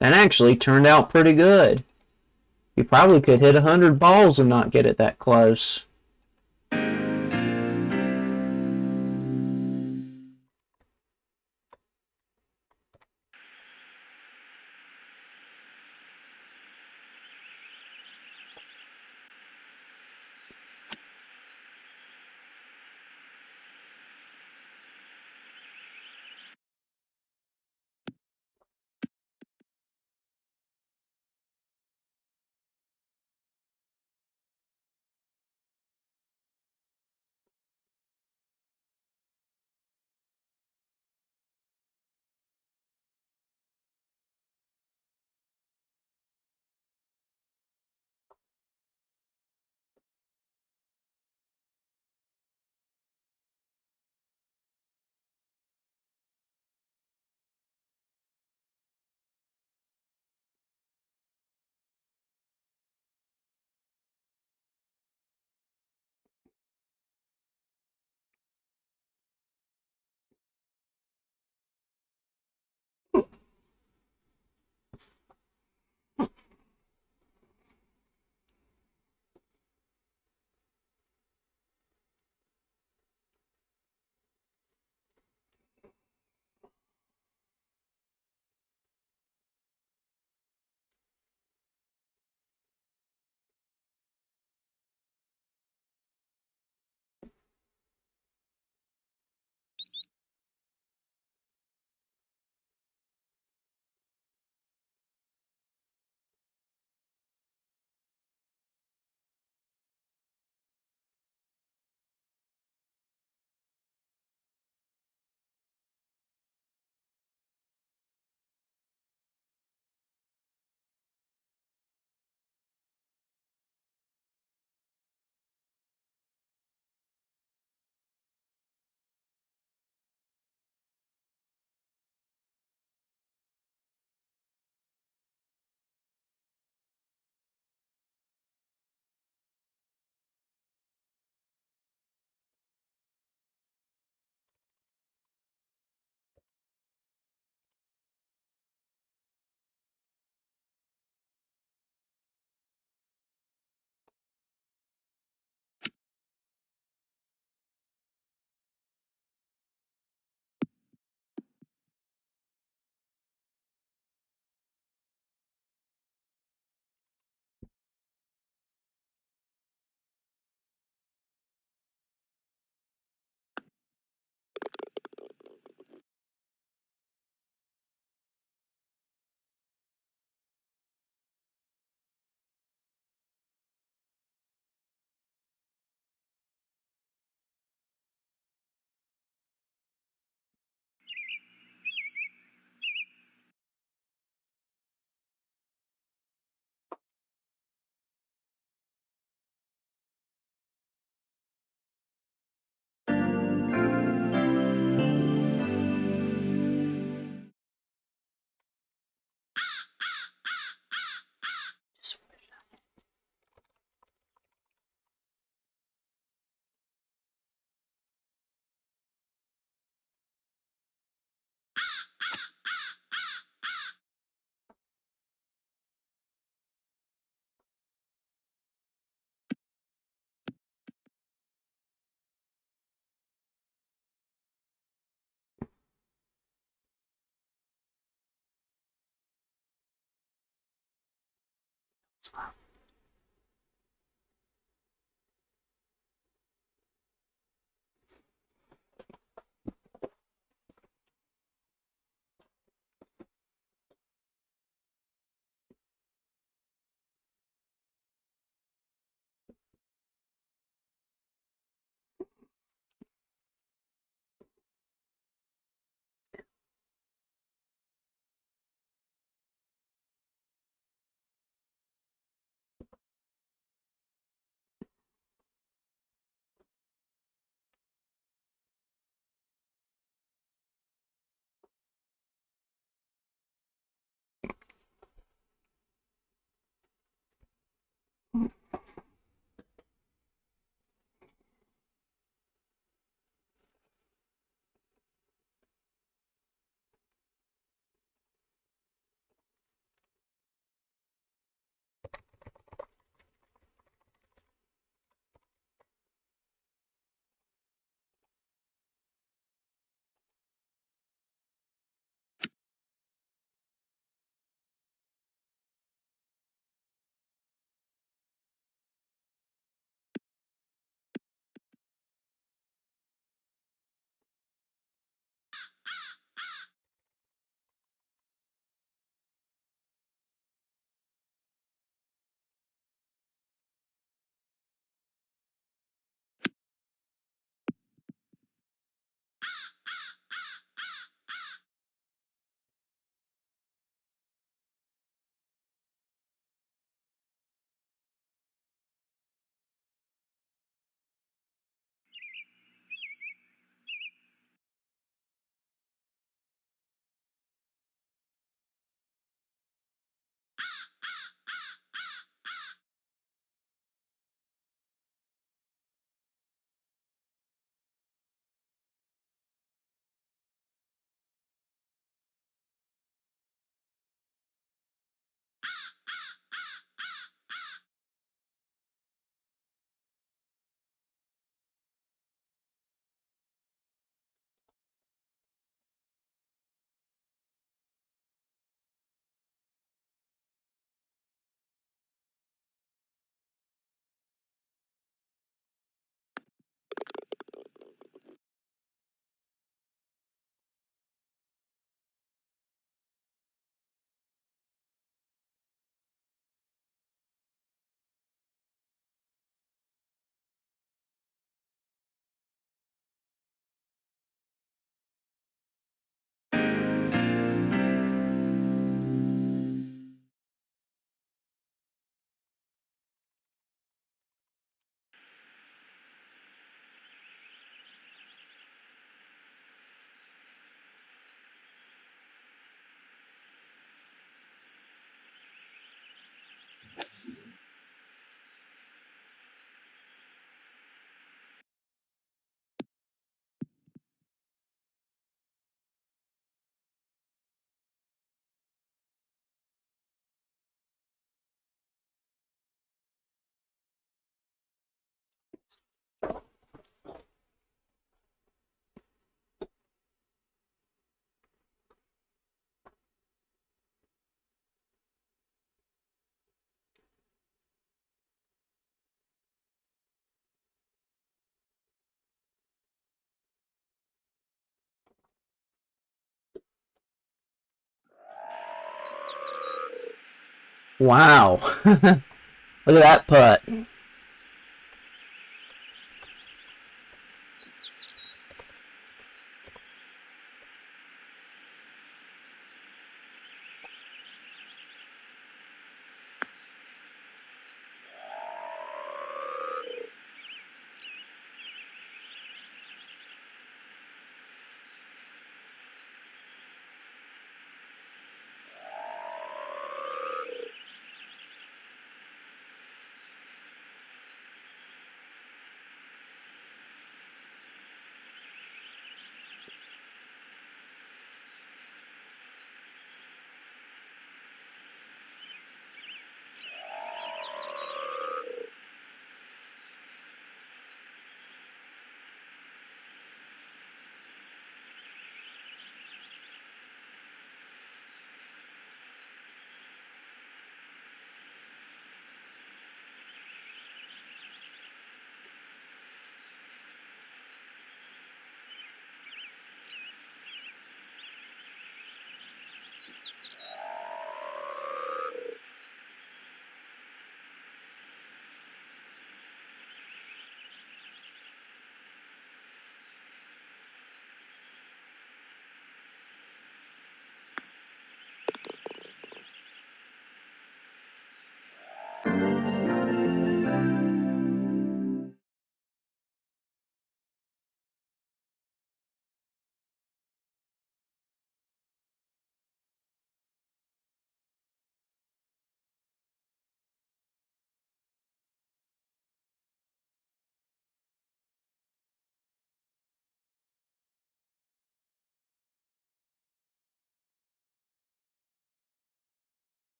That actually turned out pretty good. You probably could hit 100 balls and not get it that close. Wow. Look at that putt.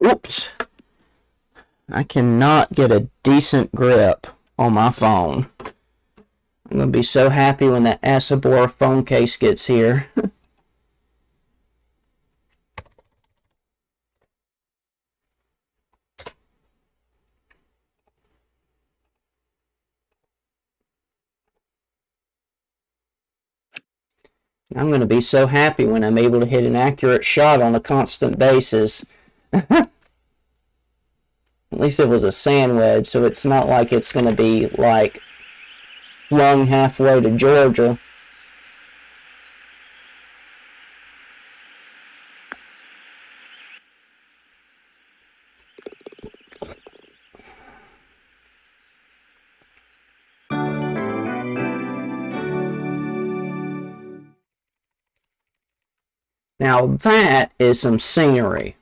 Oops. I cannot get a decent grip on my phone. I'm going to be so happy when that Asabora phone case gets here. I'm going to be so happy when I'm able to hit an accurate shot on a constant basis. At least it was a sand wedge, so it's not like it's going to be like flung halfway to Georgia. Now that is some scenery.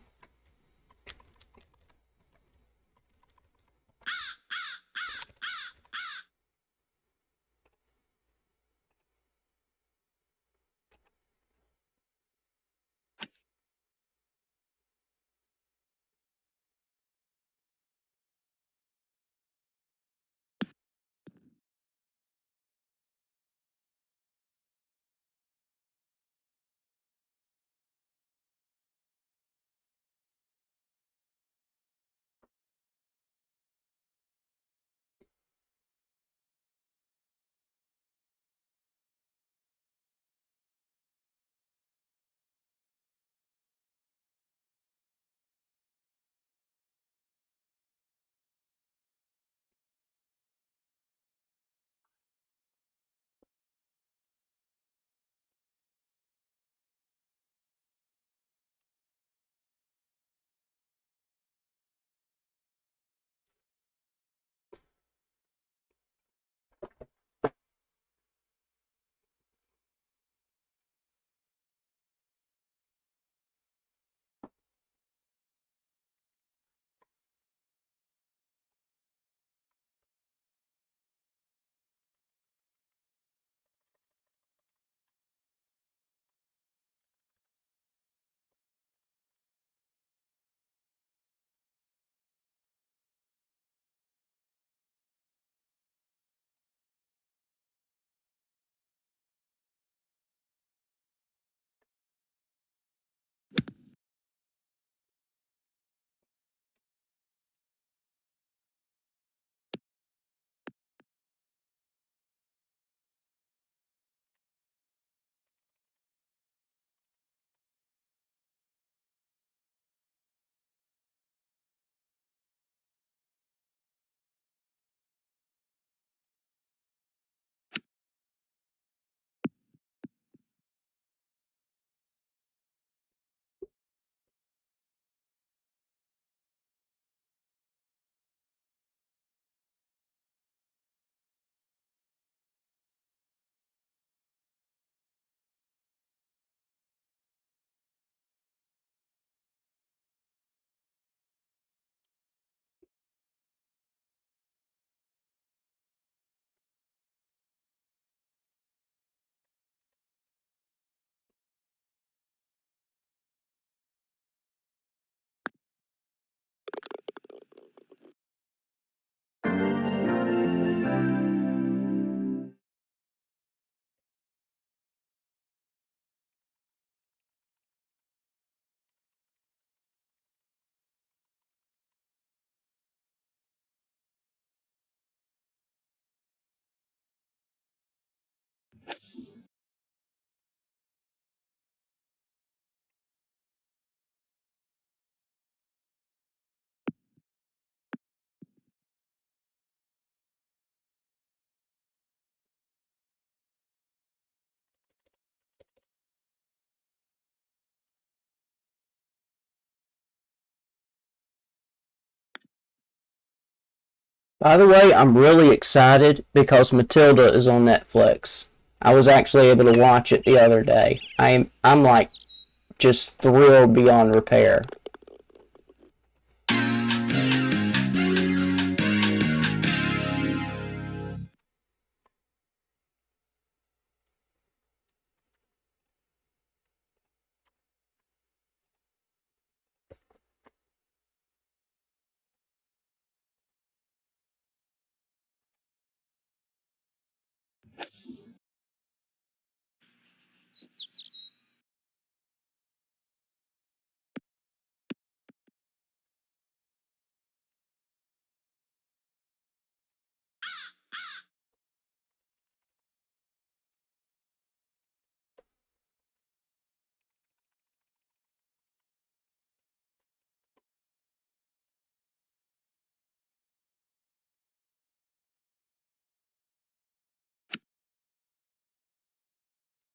By the way, I'm really excited because Matilda is on Netflix. I was actually able to watch it the other day. I'm like just thrilled beyond repair.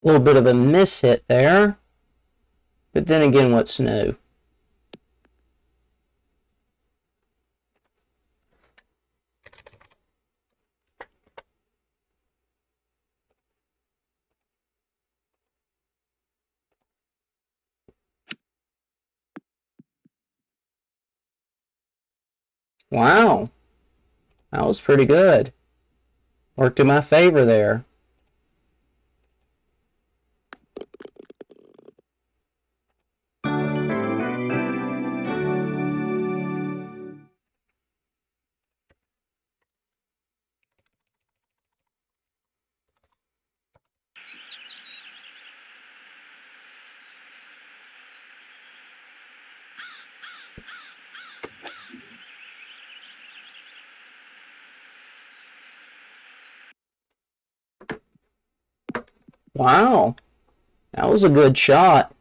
A little bit of a miss hit there. But then again, what's new? Wow, that was pretty good. Worked in my favor there. Wow, that was a good shot.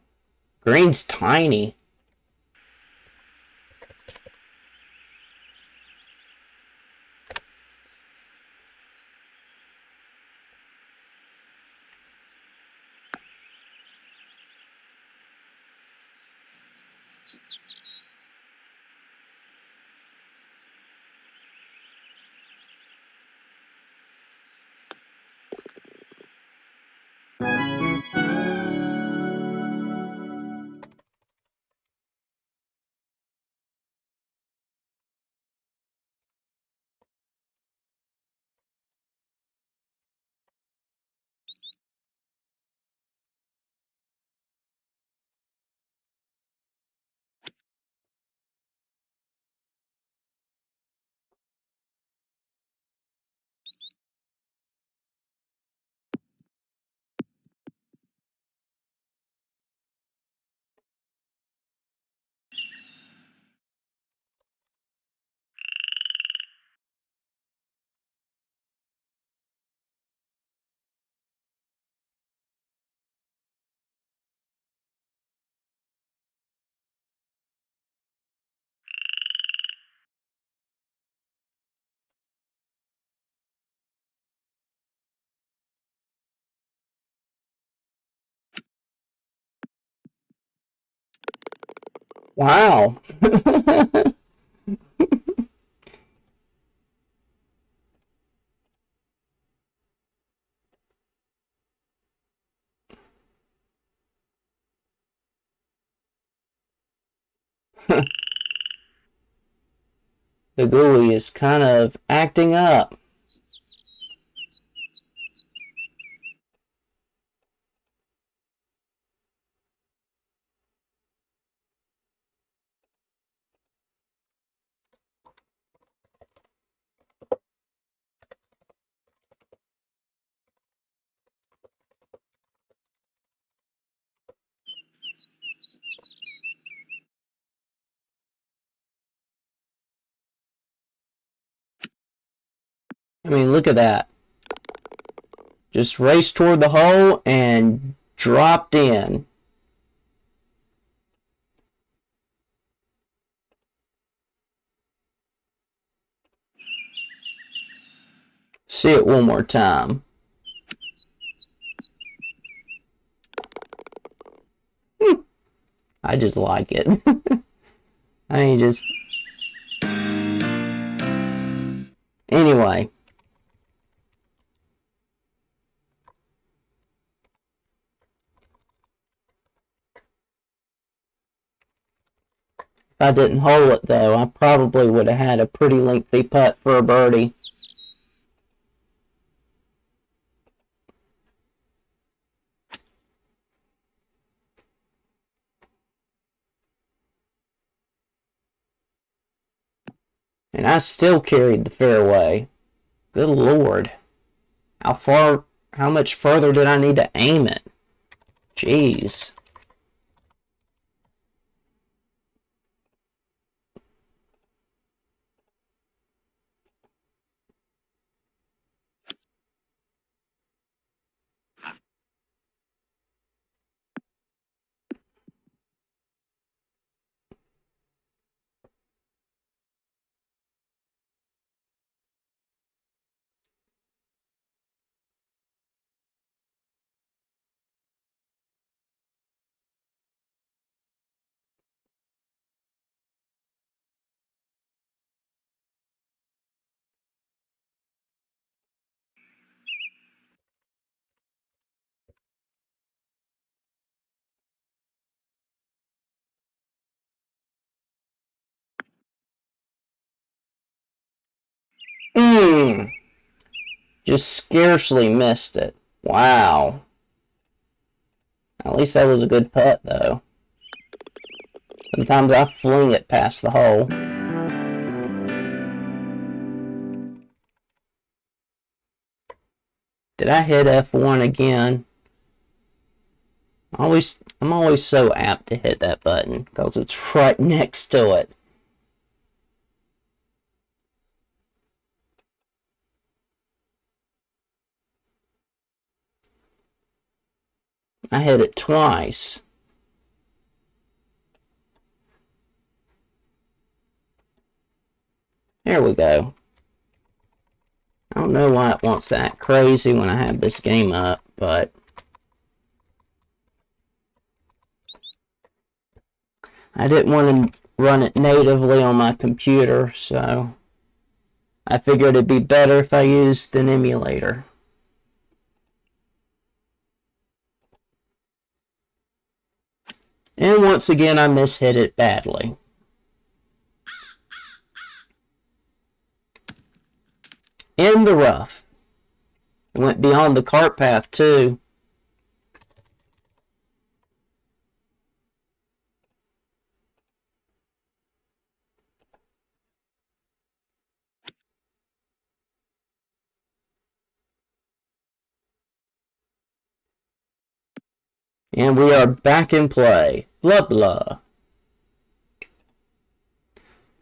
Green's tiny. Wow. The GUI is kind of acting up. I mean, look at that. Just raced toward the hole and dropped in. See it one more time. I just like it. I mean, just... Anyway. If I didn't hole it, though, I probably would have had a pretty lengthy putt for a birdie. And I still carried the fairway. Good Lord. How much further did I need to aim it? Jeez. Just scarcely missed it. Wow. At least that was a good putt, though. Sometimes I fling it past the hole. Did I hit F1 again? I'm always so apt to hit that button because it's right next to it. I hit it twice. There we go. I don't know why it wants to act crazy when I have this game up, but I didn't want to run it natively on my computer, so I figured it'd be better if I used an emulator. And once again, I mishit it badly. In the rough. It went beyond the cart path, too. And we are back in play. Blah, blah.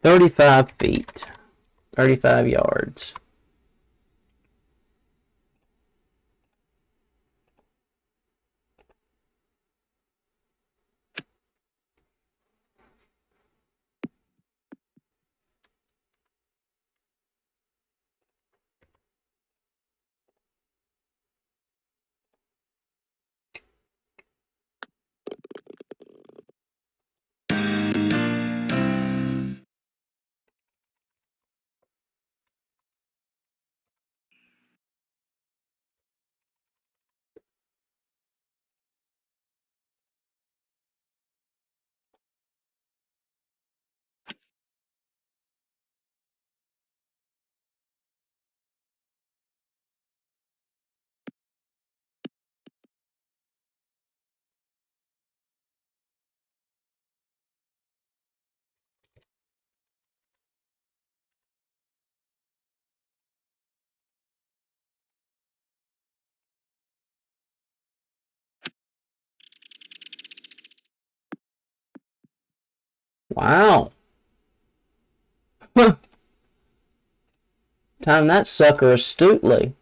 35 feet. 35 yards. Wow. Time that sucker astutely.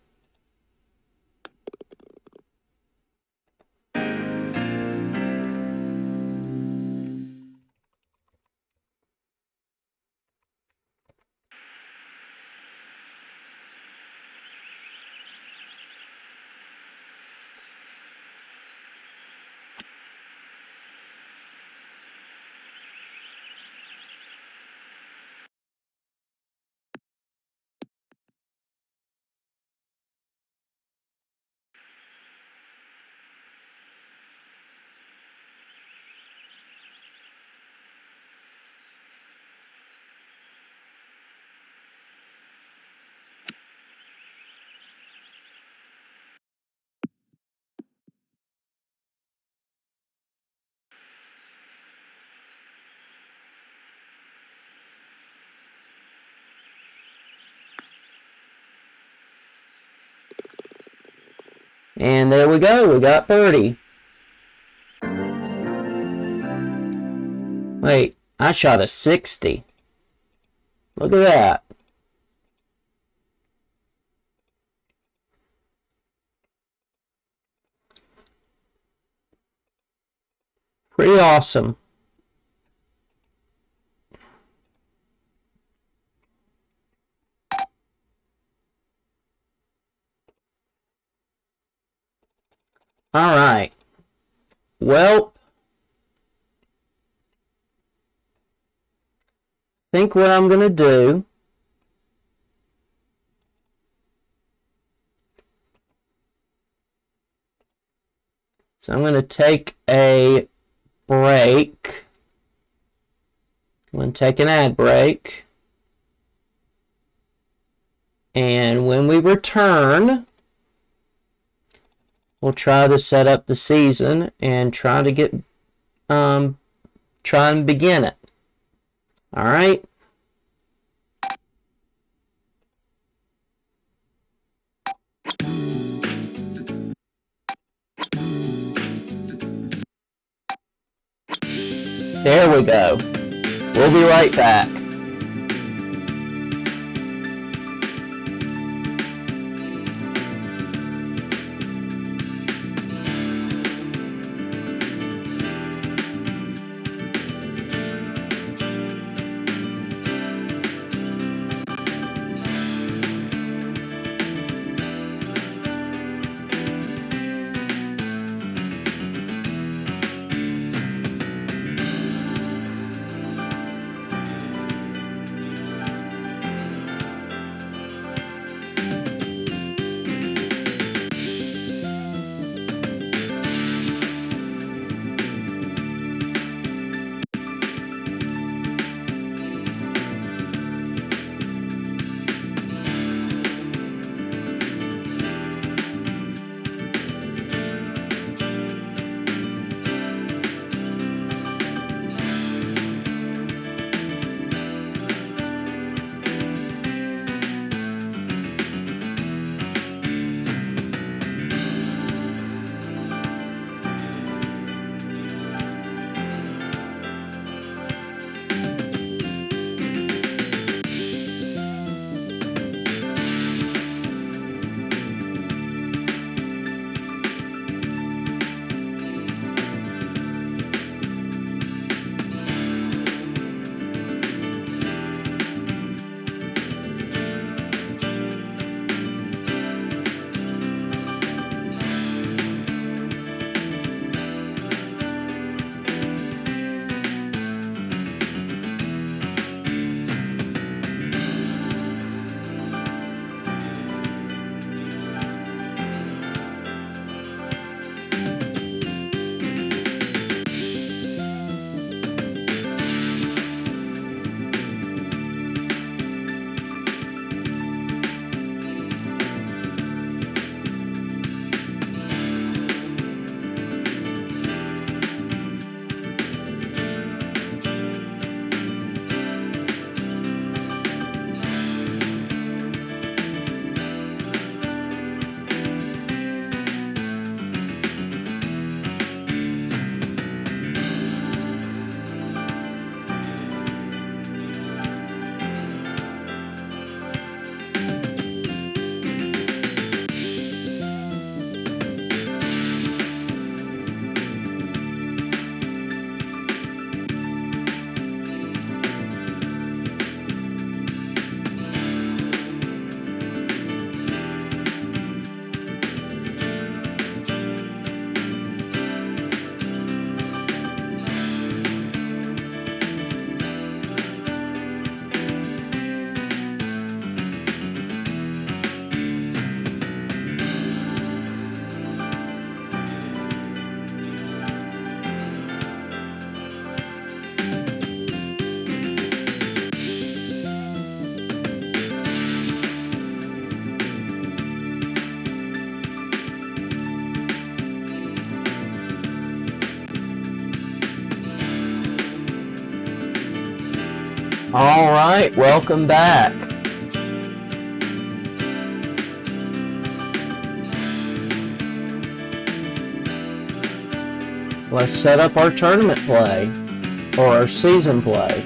And there we go. We got birdie. Wait, I shot a 60. Look at that. Pretty awesome. All right. Well, think what I'm going to do. So I'm going to take a break. I'm going to take an ad break. And when we return, we'll try to set up the season and try to get try and begin it. All right. There we go. We'll be right back. All right, welcome back. Let's set up our tournament play, or our season play.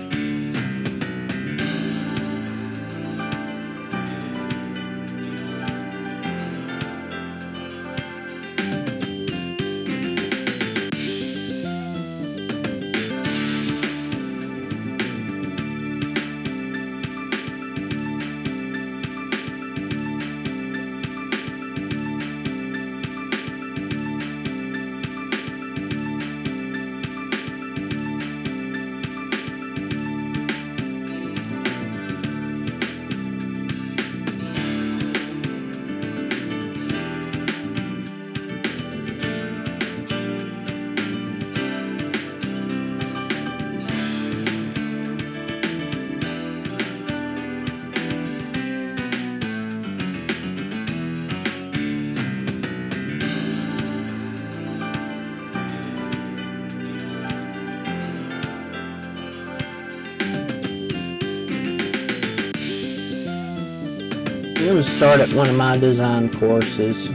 going to start at one of my design courses.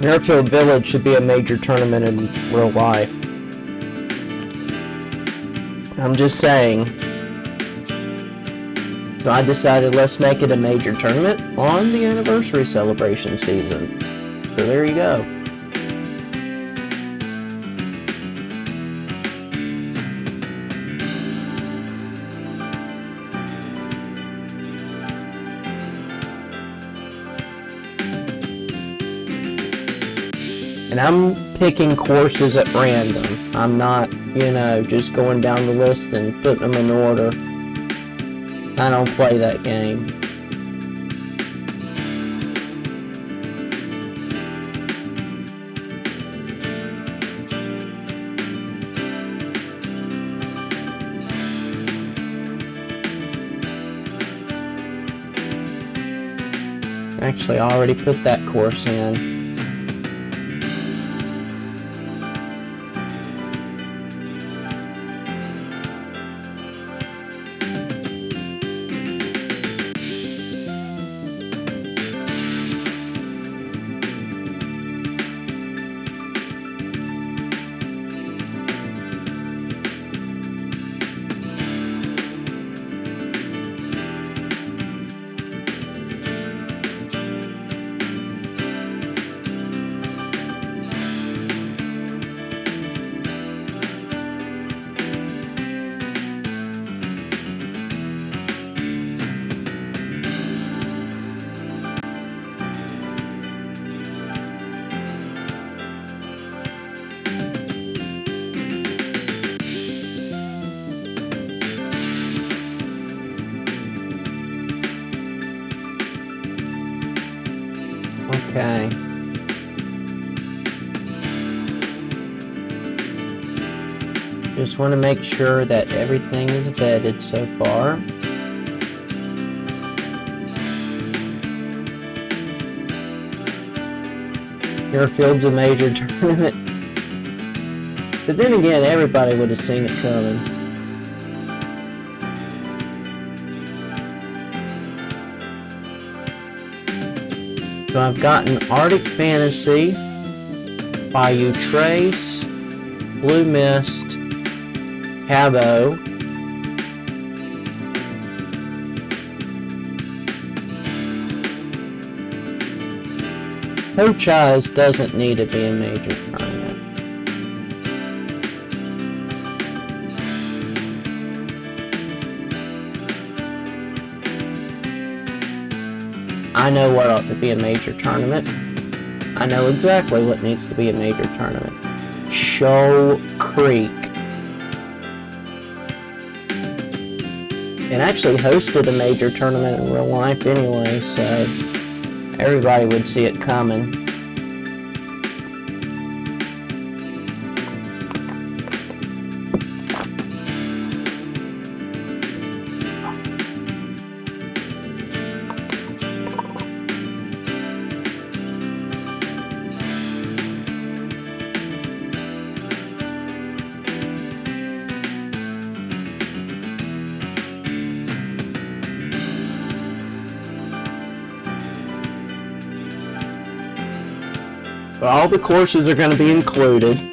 Airfield Village should be a major tournament in real life. I'm just saying. So I decided let's make it a major tournament on the anniversary celebration season. So there you go. And I'm picking courses at random. I'm not, just going down the list and putting them in order. I don't play that game. Actually, I already put that course in. Okay. Just want to make sure that everything is vetted so far. Airfield's a major tournament. But then again, everybody would have seen it coming. So I've gotten Arctic Fantasy, Bayou Trace, Blue Mist, Cabo, Coach Eyes doesn't need to be a major tournament. I know what ought to be a major tournament. I know exactly what needs to be a major tournament. Shoal Creek. It actually hosted a major tournament in real life anyway, so everybody would see it coming. But all the courses are going to be included.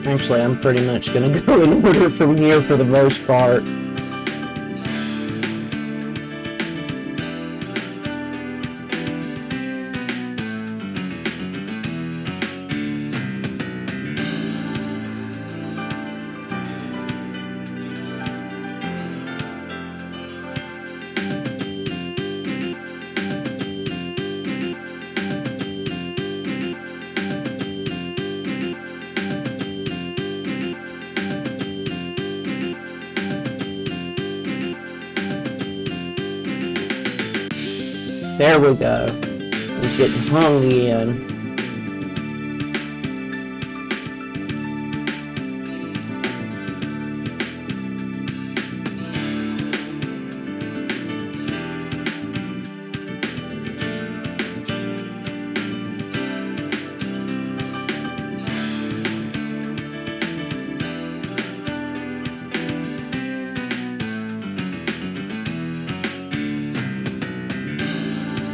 Actually, I'm pretty much going to go in order from here for the most part. There we go. He's getting hung in.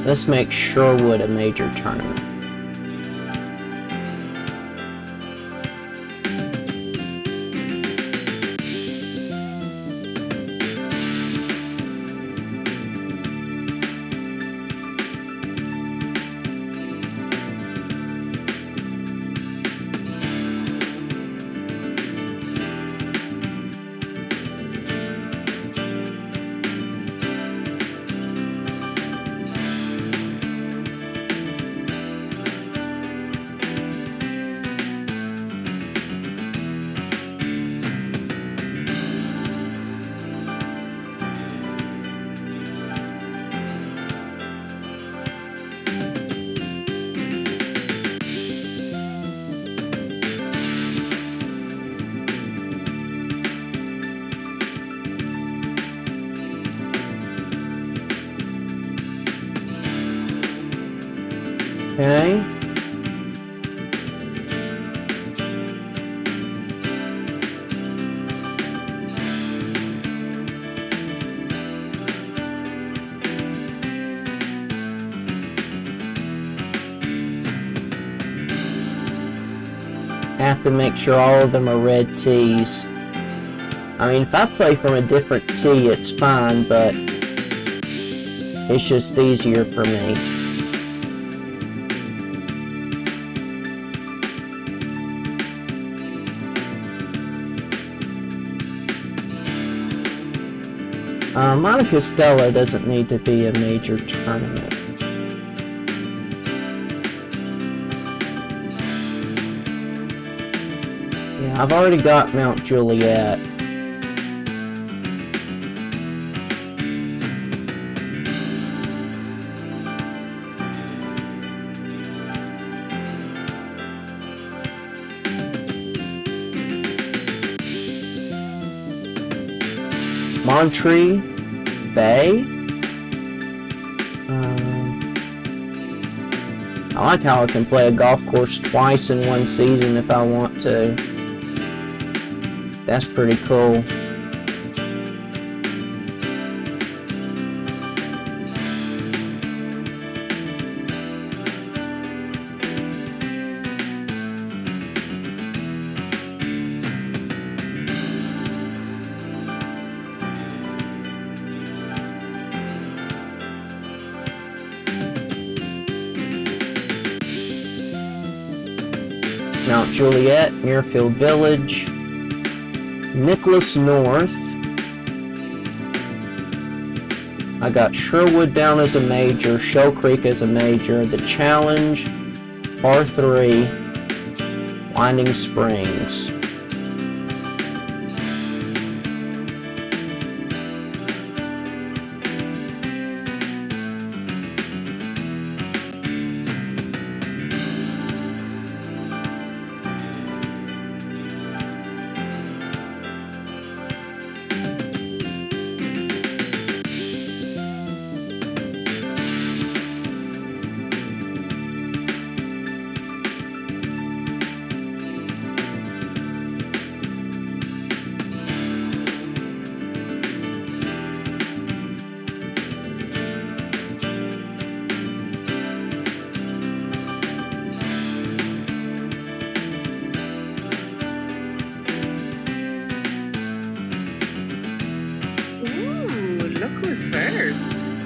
Let's make Sherwood a major tournament. Okay. Have to make sure all of them are red tees. I mean, if I play from a different tee, it's fine, but it's just easier for me. Monte Costello doesn't need to be a major tournament. Yeah, I've already got Mount Juliet. Monterey Bay. I like how I can play a golf course twice in one season if I want to. That's pretty cool. Mount Juliet, Muirfield Village, Nicklaus North. I got Sherwood down as a major, Shell Creek as a major, the Challenge, Par 3, Winding Springs.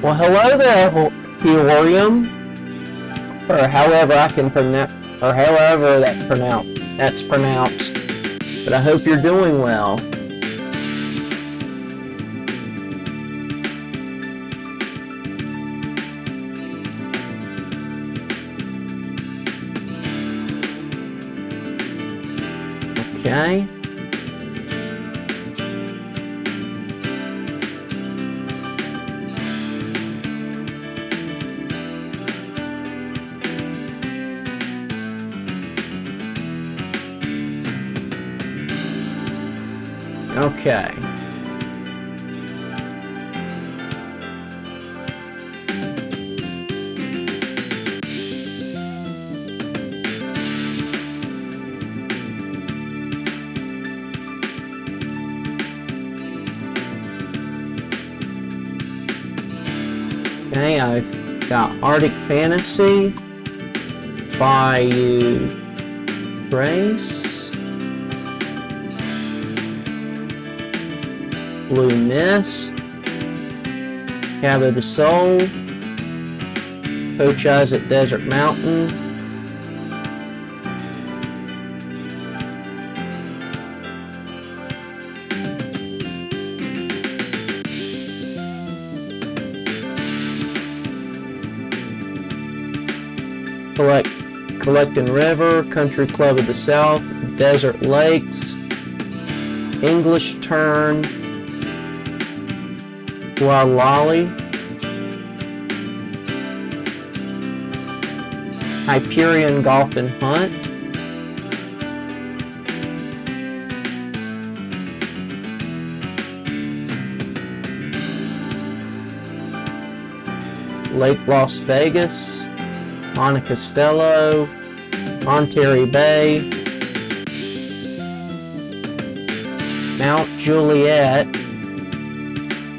Well, hello there, Heorium, or however I can pronounce, or however that's pronounced. But I hope you're doing well. Okay. Okay. Okay, I've got Arctic Fantasy, Bayou Trace, Blue Mist, Cabo de Sol, Coach Eyes at Desert Mountain, Collecting River, Country Club of the South, Desert Lakes, English Turn, Gualali, Hyperion Golf and Hunt, Lake Las Vegas, Monte Costello, Monterey Bay, Mount Juliet,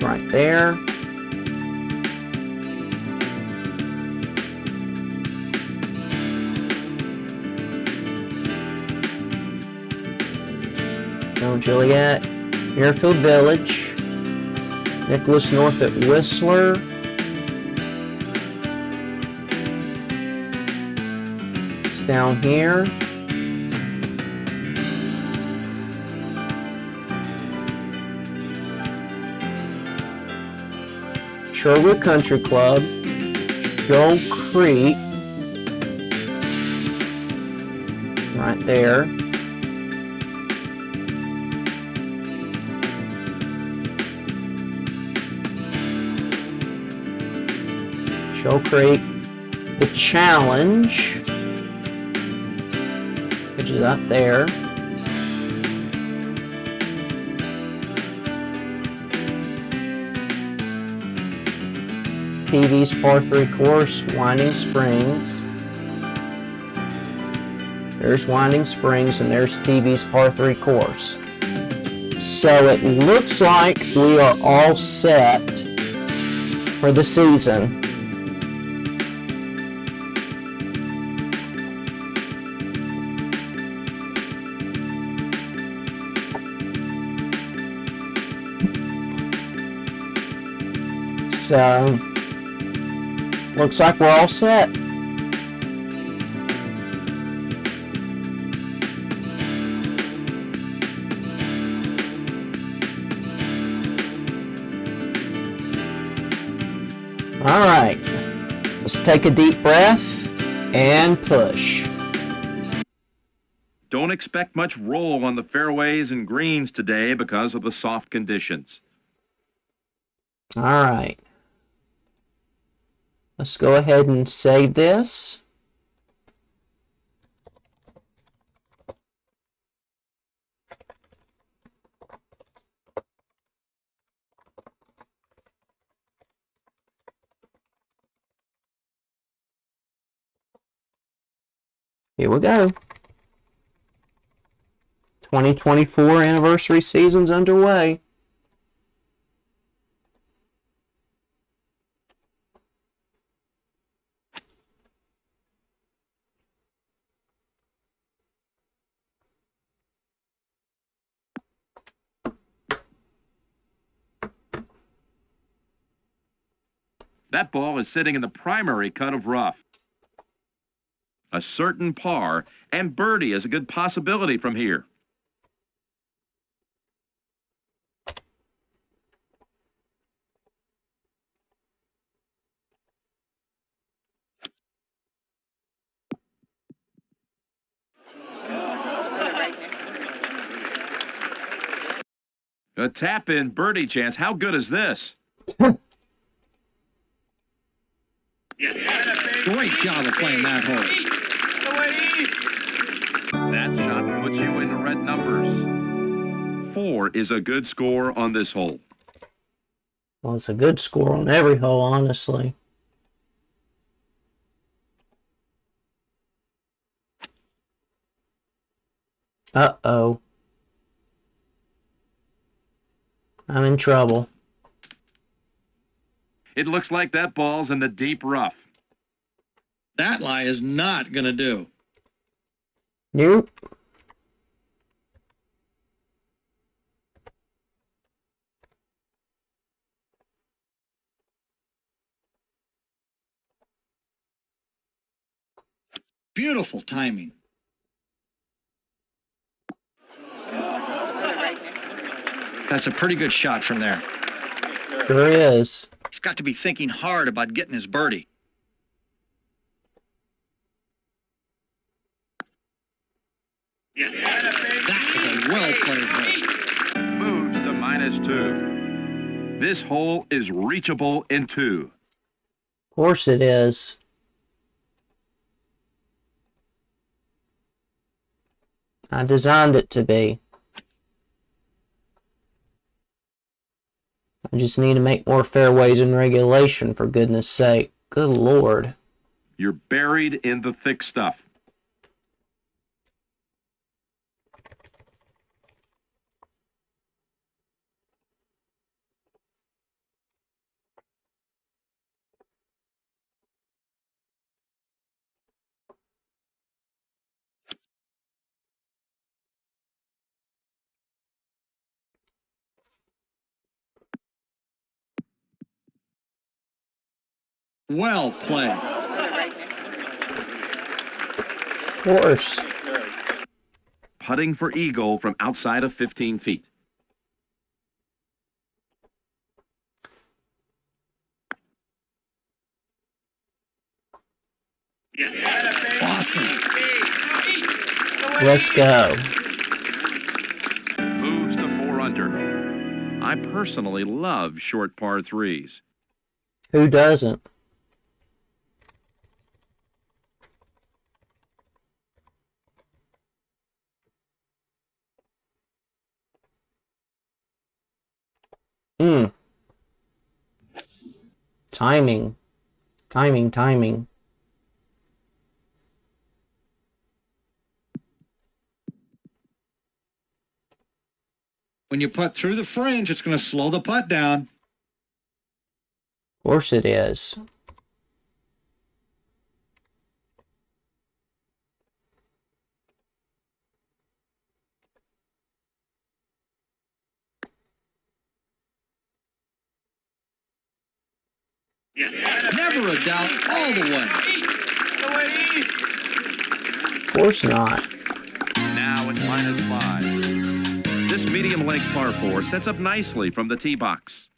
right there. Mount Juliet, Airfield Village. Nicklaus North at Whistler. It's down here. Sherwood Country Club. Shoal Creek. Right there. Shoal Creek. The Challenge, which is up there. TV's Par 3 course, Winding Springs. There's Winding Springs and there's TV's Par 3 course. So it looks like we are all set for the season. So, looks like we're all set. All right, let's take a deep breath and push. Don't expect much roll on the fairways and greens today because of the soft conditions. All right. Let's go ahead and save this. Here we go. 2024 anniversary season's underway. That ball is sitting in the primary cut of rough. A certain par, and birdie is a good possibility from here. A tap-in birdie chance. How good is this? Great job of playing that hole. That shot puts you in the red numbers. 4 is a good score on this hole. Well, it's a good score on every hole, honestly. Uh-oh. I'm in trouble. It looks like that ball's in the deep rough. That lie is not going to do. Nope. Beautiful timing. That's a pretty good shot from there. Sure is. He's got to be thinking hard about getting his birdie. That was a well-played hole. Moves to -2. This hole is reachable in 2. Of course it is. I designed it to be. I just need to make more fairways in regulation, for goodness sake. Good Lord. You're buried in the thick stuff. Well played. Of course. Putting for eagle from outside of 15 feet. Awesome. Let's go. Moves to 4 under. I personally love short par 3s. Who doesn't? Hmm. Timing. Timing. When you putt through the fringe, it's going to slow the putt down. Of course it is. Never a doubt, all the way. Of course not. Now it's -5. This medium length par 4 sets up nicely from the tee box.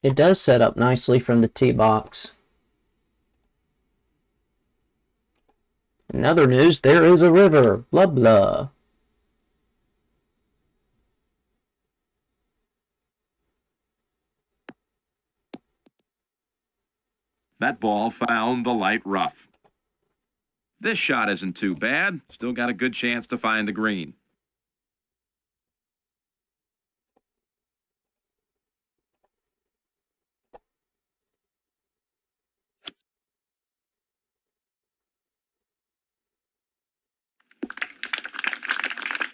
It does set up nicely from the tee box. In other news, there is a river. Blah blah. That ball found the light rough. This shot isn't too bad. Still got a good chance to find the green.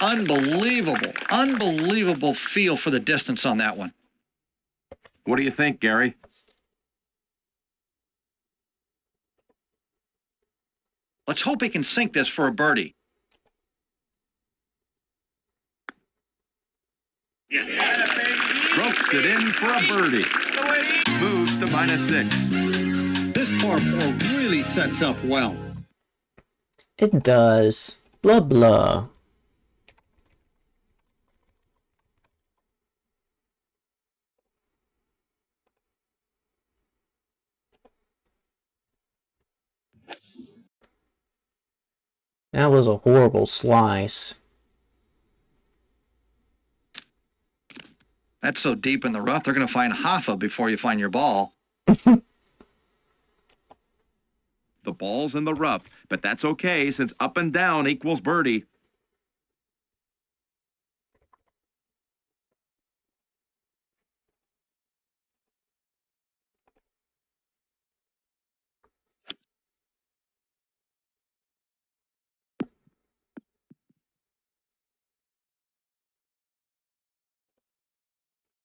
Unbelievable feel for the distance on that one. What do you think, Gary? Let's hope he can sink this for a birdie. Strokes it in for a birdie. Moves to -6. This par 4 really sets up well. It does. Blah blah. That was a horrible slice. That's so deep in the rough, they're going to find Hoffa before you find your ball. The ball's in the rough, but that's okay since up and down equals birdie.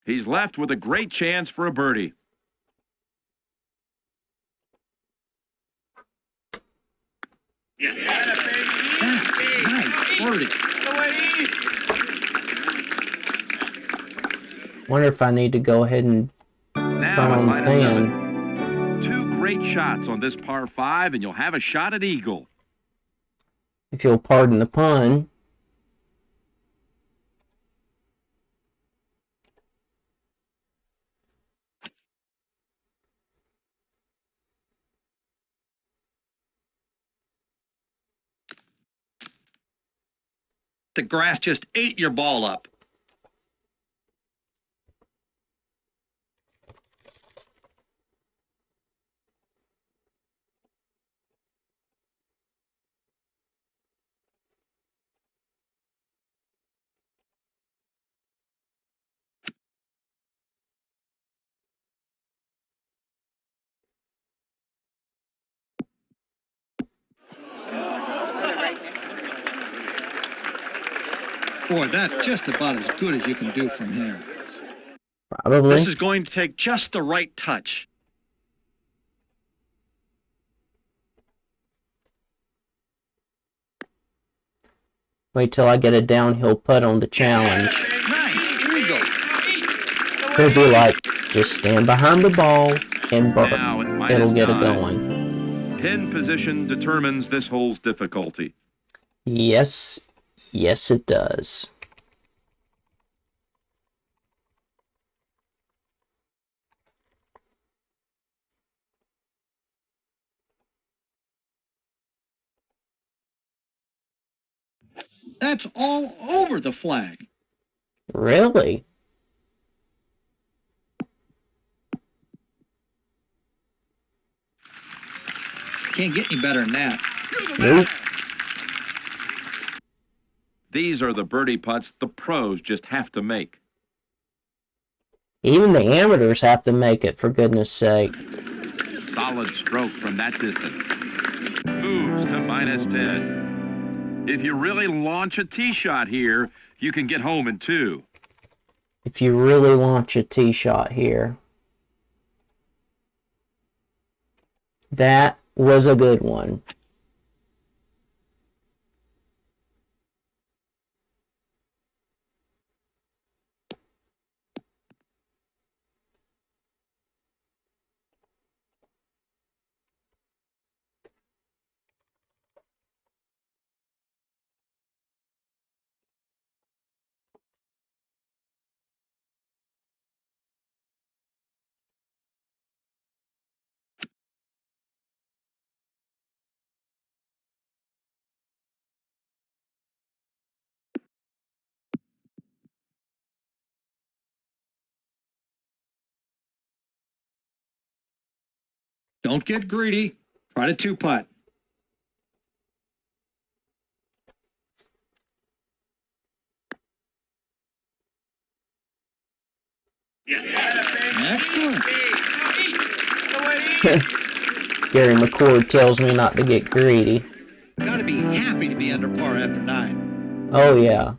He's left with a great chance for a birdie. That's a nice birdie. Wonder if I need to go ahead and Now turn at on the -7. fan. 2 great shots on this par 5, and you'll have a shot at eagle. If you'll pardon the pun. The grass just ate your ball up. Boy, that's just about as good as you can do from here. Probably. This is going to take just the right touch. Wait till I get a downhill putt on the challenge. Nice eagle. He'll be like, just stand behind the ball. and Now at it'll get it -9. going. Pin position determines this hole's difficulty. Yes, yes it does. That's all over the flag. Really? Can't get any better than that. Nope. These are the birdie putts the pros just have to make. Even the amateurs have to make it, for goodness sake. Solid stroke from that distance. Moves to -10. If you really launch a tee shot here, you can get home in 2. If you really launch a tee shot here. That was a good one. Don't get greedy. Try to 2-putt. Excellent. Gary McCord tells me not to get greedy. Got to be happy to be under par after 9. Oh, yeah.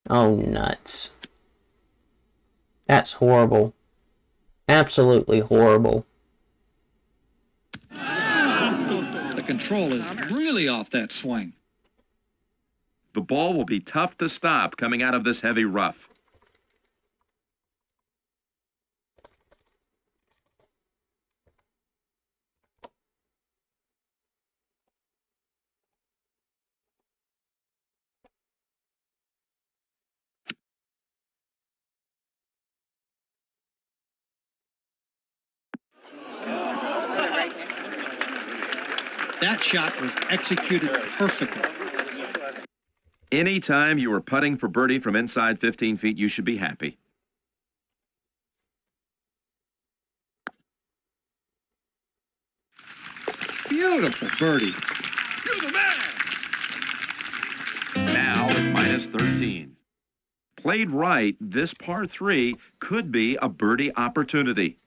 Oh, nuts. That's horrible. Absolutely horrible. The control is really off that swing. The ball will be tough to stop coming out of this heavy rough. That shot was executed perfectly. Anytime you are putting for birdie from inside 15 feet, you should be happy. Beautiful birdie. Now at -13. Played right, this par 3 could be a birdie opportunity.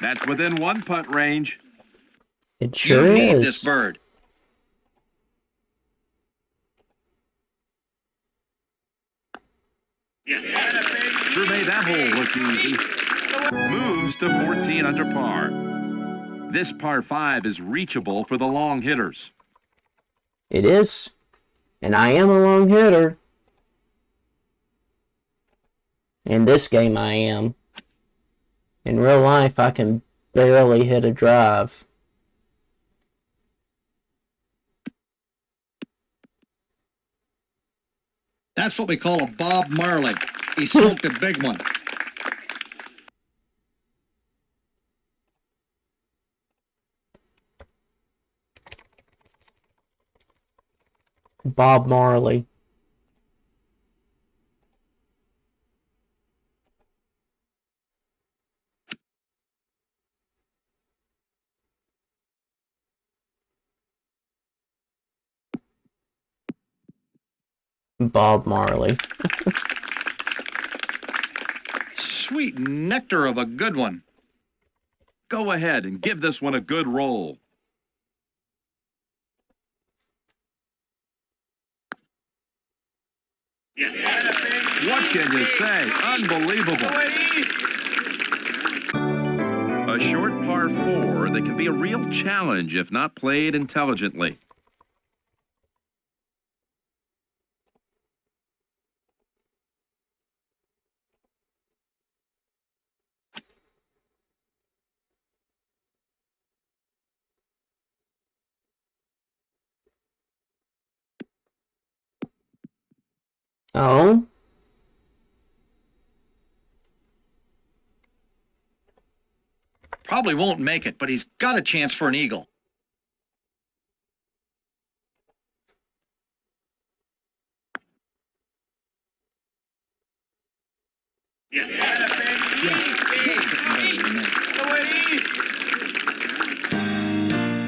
That's within 1-putt range. It sure You need is. this bird. Sure made that hole look easy. Moves to 14 under par. This par 5 is reachable for the long hitters. It is. And I am a long hitter. In this game, I am. In real life, I can barely hit a drive. That's what we call a Bob Marley. He smoked a big one. Bob Marley. Bob Marley. Sweet nectar of a good one. Go ahead and give this one a good roll. What can you say? Unbelievable. A short par 4 that can be a real challenge if not played intelligently. Oh, Probably won't make it, but he's got a chance for an eagle. Yes,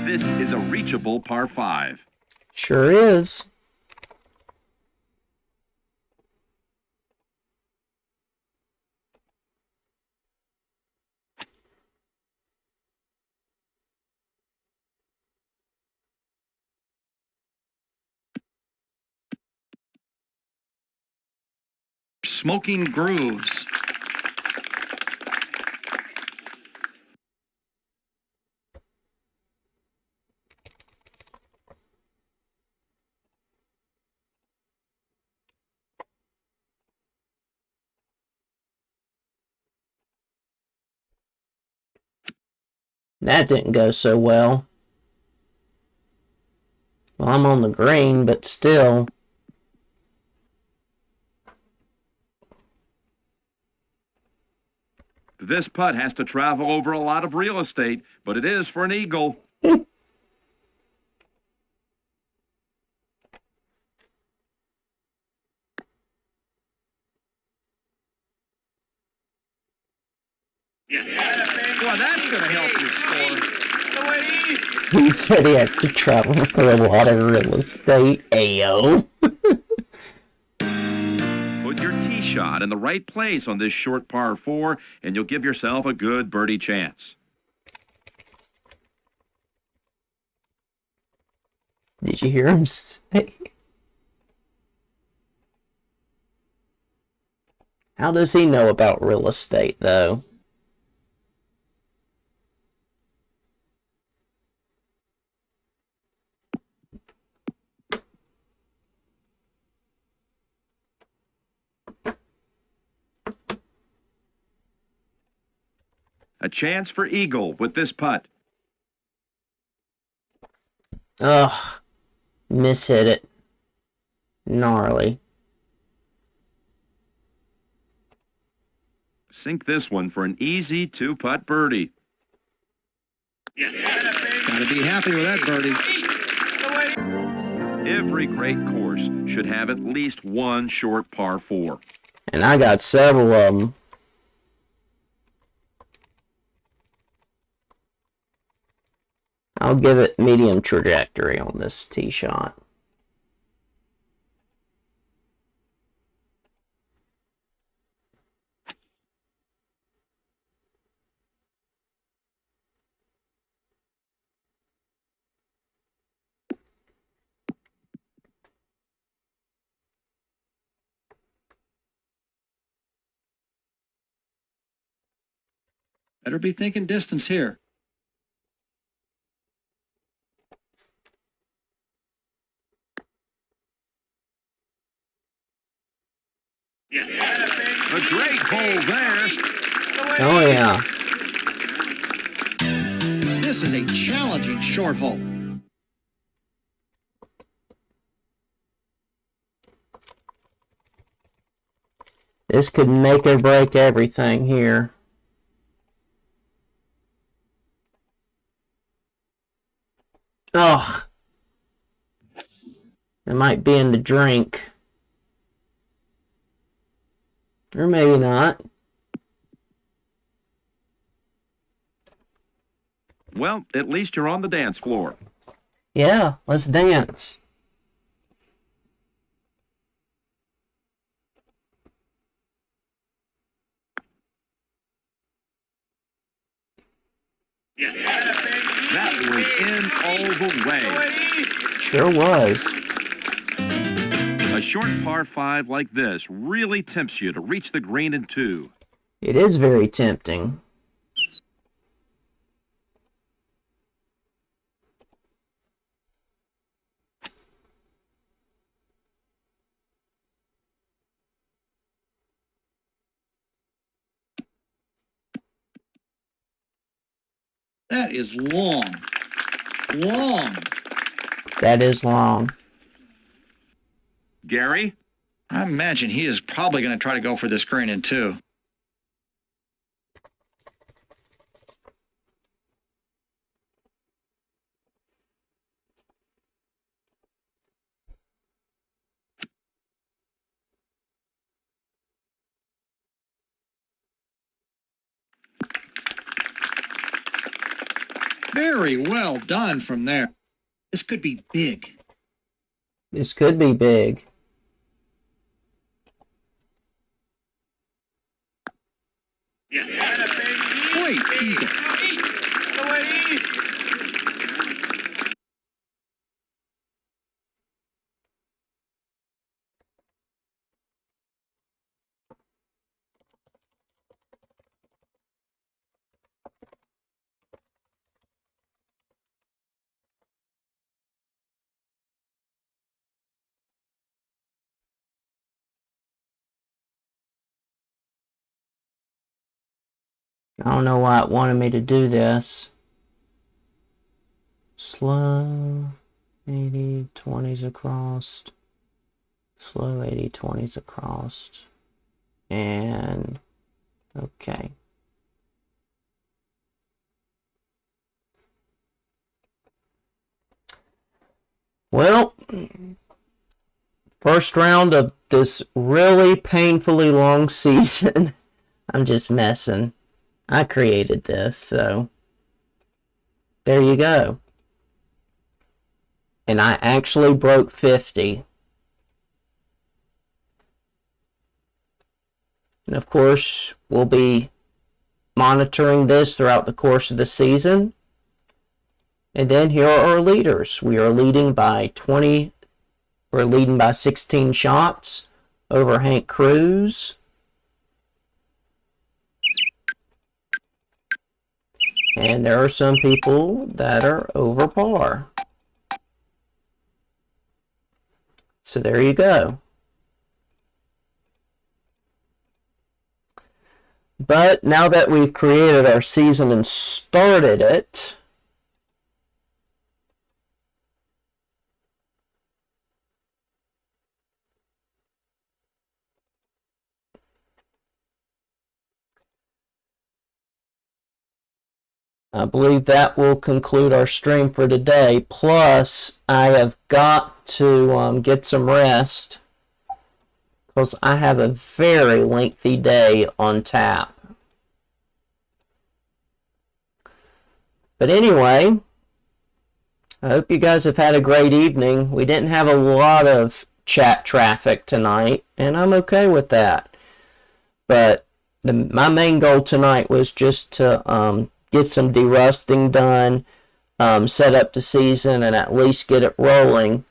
This is a reachable par 5. sure is. Smoking grooves. That didn't go so well. Well, I'm on the green, but still. This putt has to travel over a lot of real estate, but it is for an eagle. Well, that's going to help you score. He said he had to travel for a lot of real estate. Ayo. Put your tee shot in the right place on this short par 4, and you'll give yourself a good birdie chance. Did you hear him say? How does he know about real estate, though? A chance for eagle with this putt. Ugh. Mishit it. Gnarly. Sink this one for an easy 2-putt birdie. Got to be happy with that birdie. Every great course should have at least one short par 4. And I got several of them. I'll give it medium trajectory on this tee shot. Better be thinking distance here. A great hole there. Oh, yeah. This is a challenging short hole. This could make or break everything here. Ugh. It might be in the drink. Or maybe not. Well, at least you're on the dance floor. Yeah, let's dance. That was in all the way. Sure was. A short par 5 like this really tempts you to reach the green in 2. It is very tempting. That is long. Long. That is long. Gary? I imagine he is probably going to try to go for this green in 2. Very well done from there. This could be big. This could be big. Great eagle. I don't know why it wanted me to do this. Slow 80, 20s across. Slow 80, 20s across. And okay. Well, first round of this really painfully long season. I'm just messing. I created this, so there you go. And I actually broke 50. And of course, we'll be monitoring this throughout the course of the season. And then here are our leaders. We are leading by 20. We're leading by 16 shots over Hank Cruz. And there are some people that are over par. So there you go. But now that we've created our season and started it, I believe that will conclude our stream for today. Plus, I have got to get some rest because I have a very lengthy day on tap. But anyway, I hope you guys have had a great evening. We didn't have a lot of chat traffic tonight, and I'm okay with that. But my main goal tonight was just to get some derusting done, set up the season, and at least get it rolling.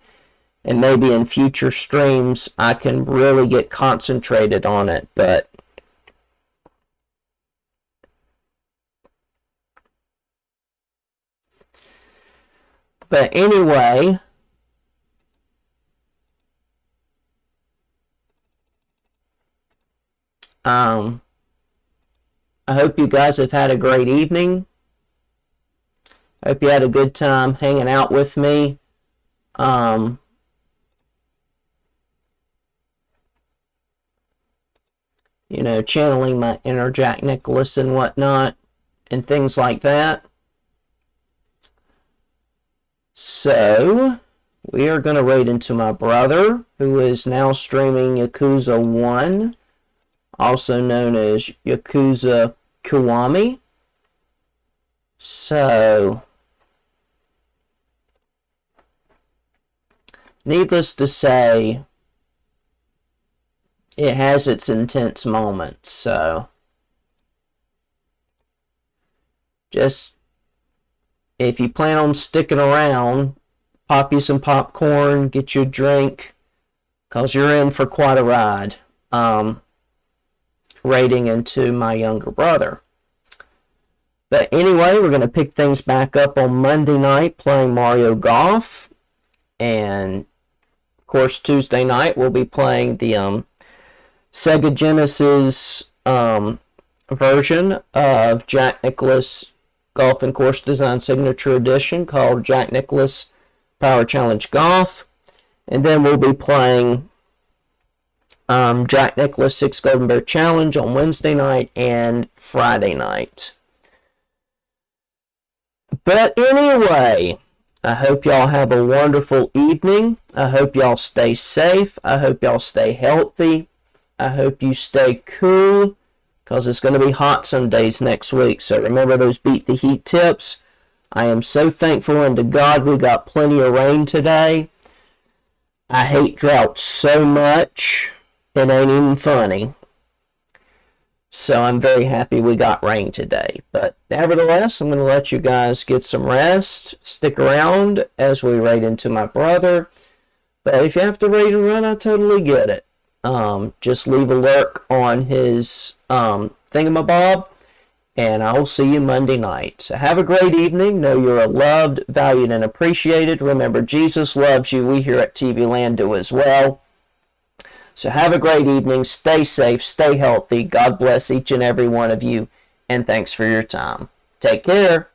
And maybe in future streams, I can really get concentrated on it. But anyway, I hope you guys have had a great evening. I hope you had a good time hanging out with me. You know, channeling my inner Jack Nicklaus and whatnot, and things like that. So, we are going to raid into my brother, who is now streaming Yakuza 1, also known as Yakuza Kiwami. So, needless to say, it has its intense moments, so just if you plan on sticking around, pop you some popcorn, get you a drink, because you're in for quite a ride, raiding into my younger brother. But anyway, we're going to pick things back up on Monday night playing Mario Golf. And, of course, Tuesday night we'll be playing the Sega Genesis version of Jack Nicklaus Golf and Course Design Signature Edition called Jack Nicklaus Power Challenge Golf. And then we'll be playing Jack Nicklaus 6 Golden Bear Challenge on Wednesday night and Friday night. But anyway, I hope y'all have a wonderful evening. I hope y'all stay safe. I hope y'all stay healthy. I hope you stay cool, because it's going to be hot some days next week. So remember those beat the heat tips. I am so thankful unto God we got plenty of rain today. I hate drought so much, it ain't even funny. So I'm very happy we got rain today. But nevertheless, I'm going to let you guys get some rest. Stick around as we raid into my brother. But if you have to raid and run, I totally get it. Just leave a lurk on his thingamabob, and I'll see you Monday night. So have a great evening. Know you're loved, valued, and appreciated. Remember, Jesus loves you. We here at TV Land do as well. So have a great evening. Stay safe. Stay healthy. God bless each and every one of you. And thanks for your time. Take care.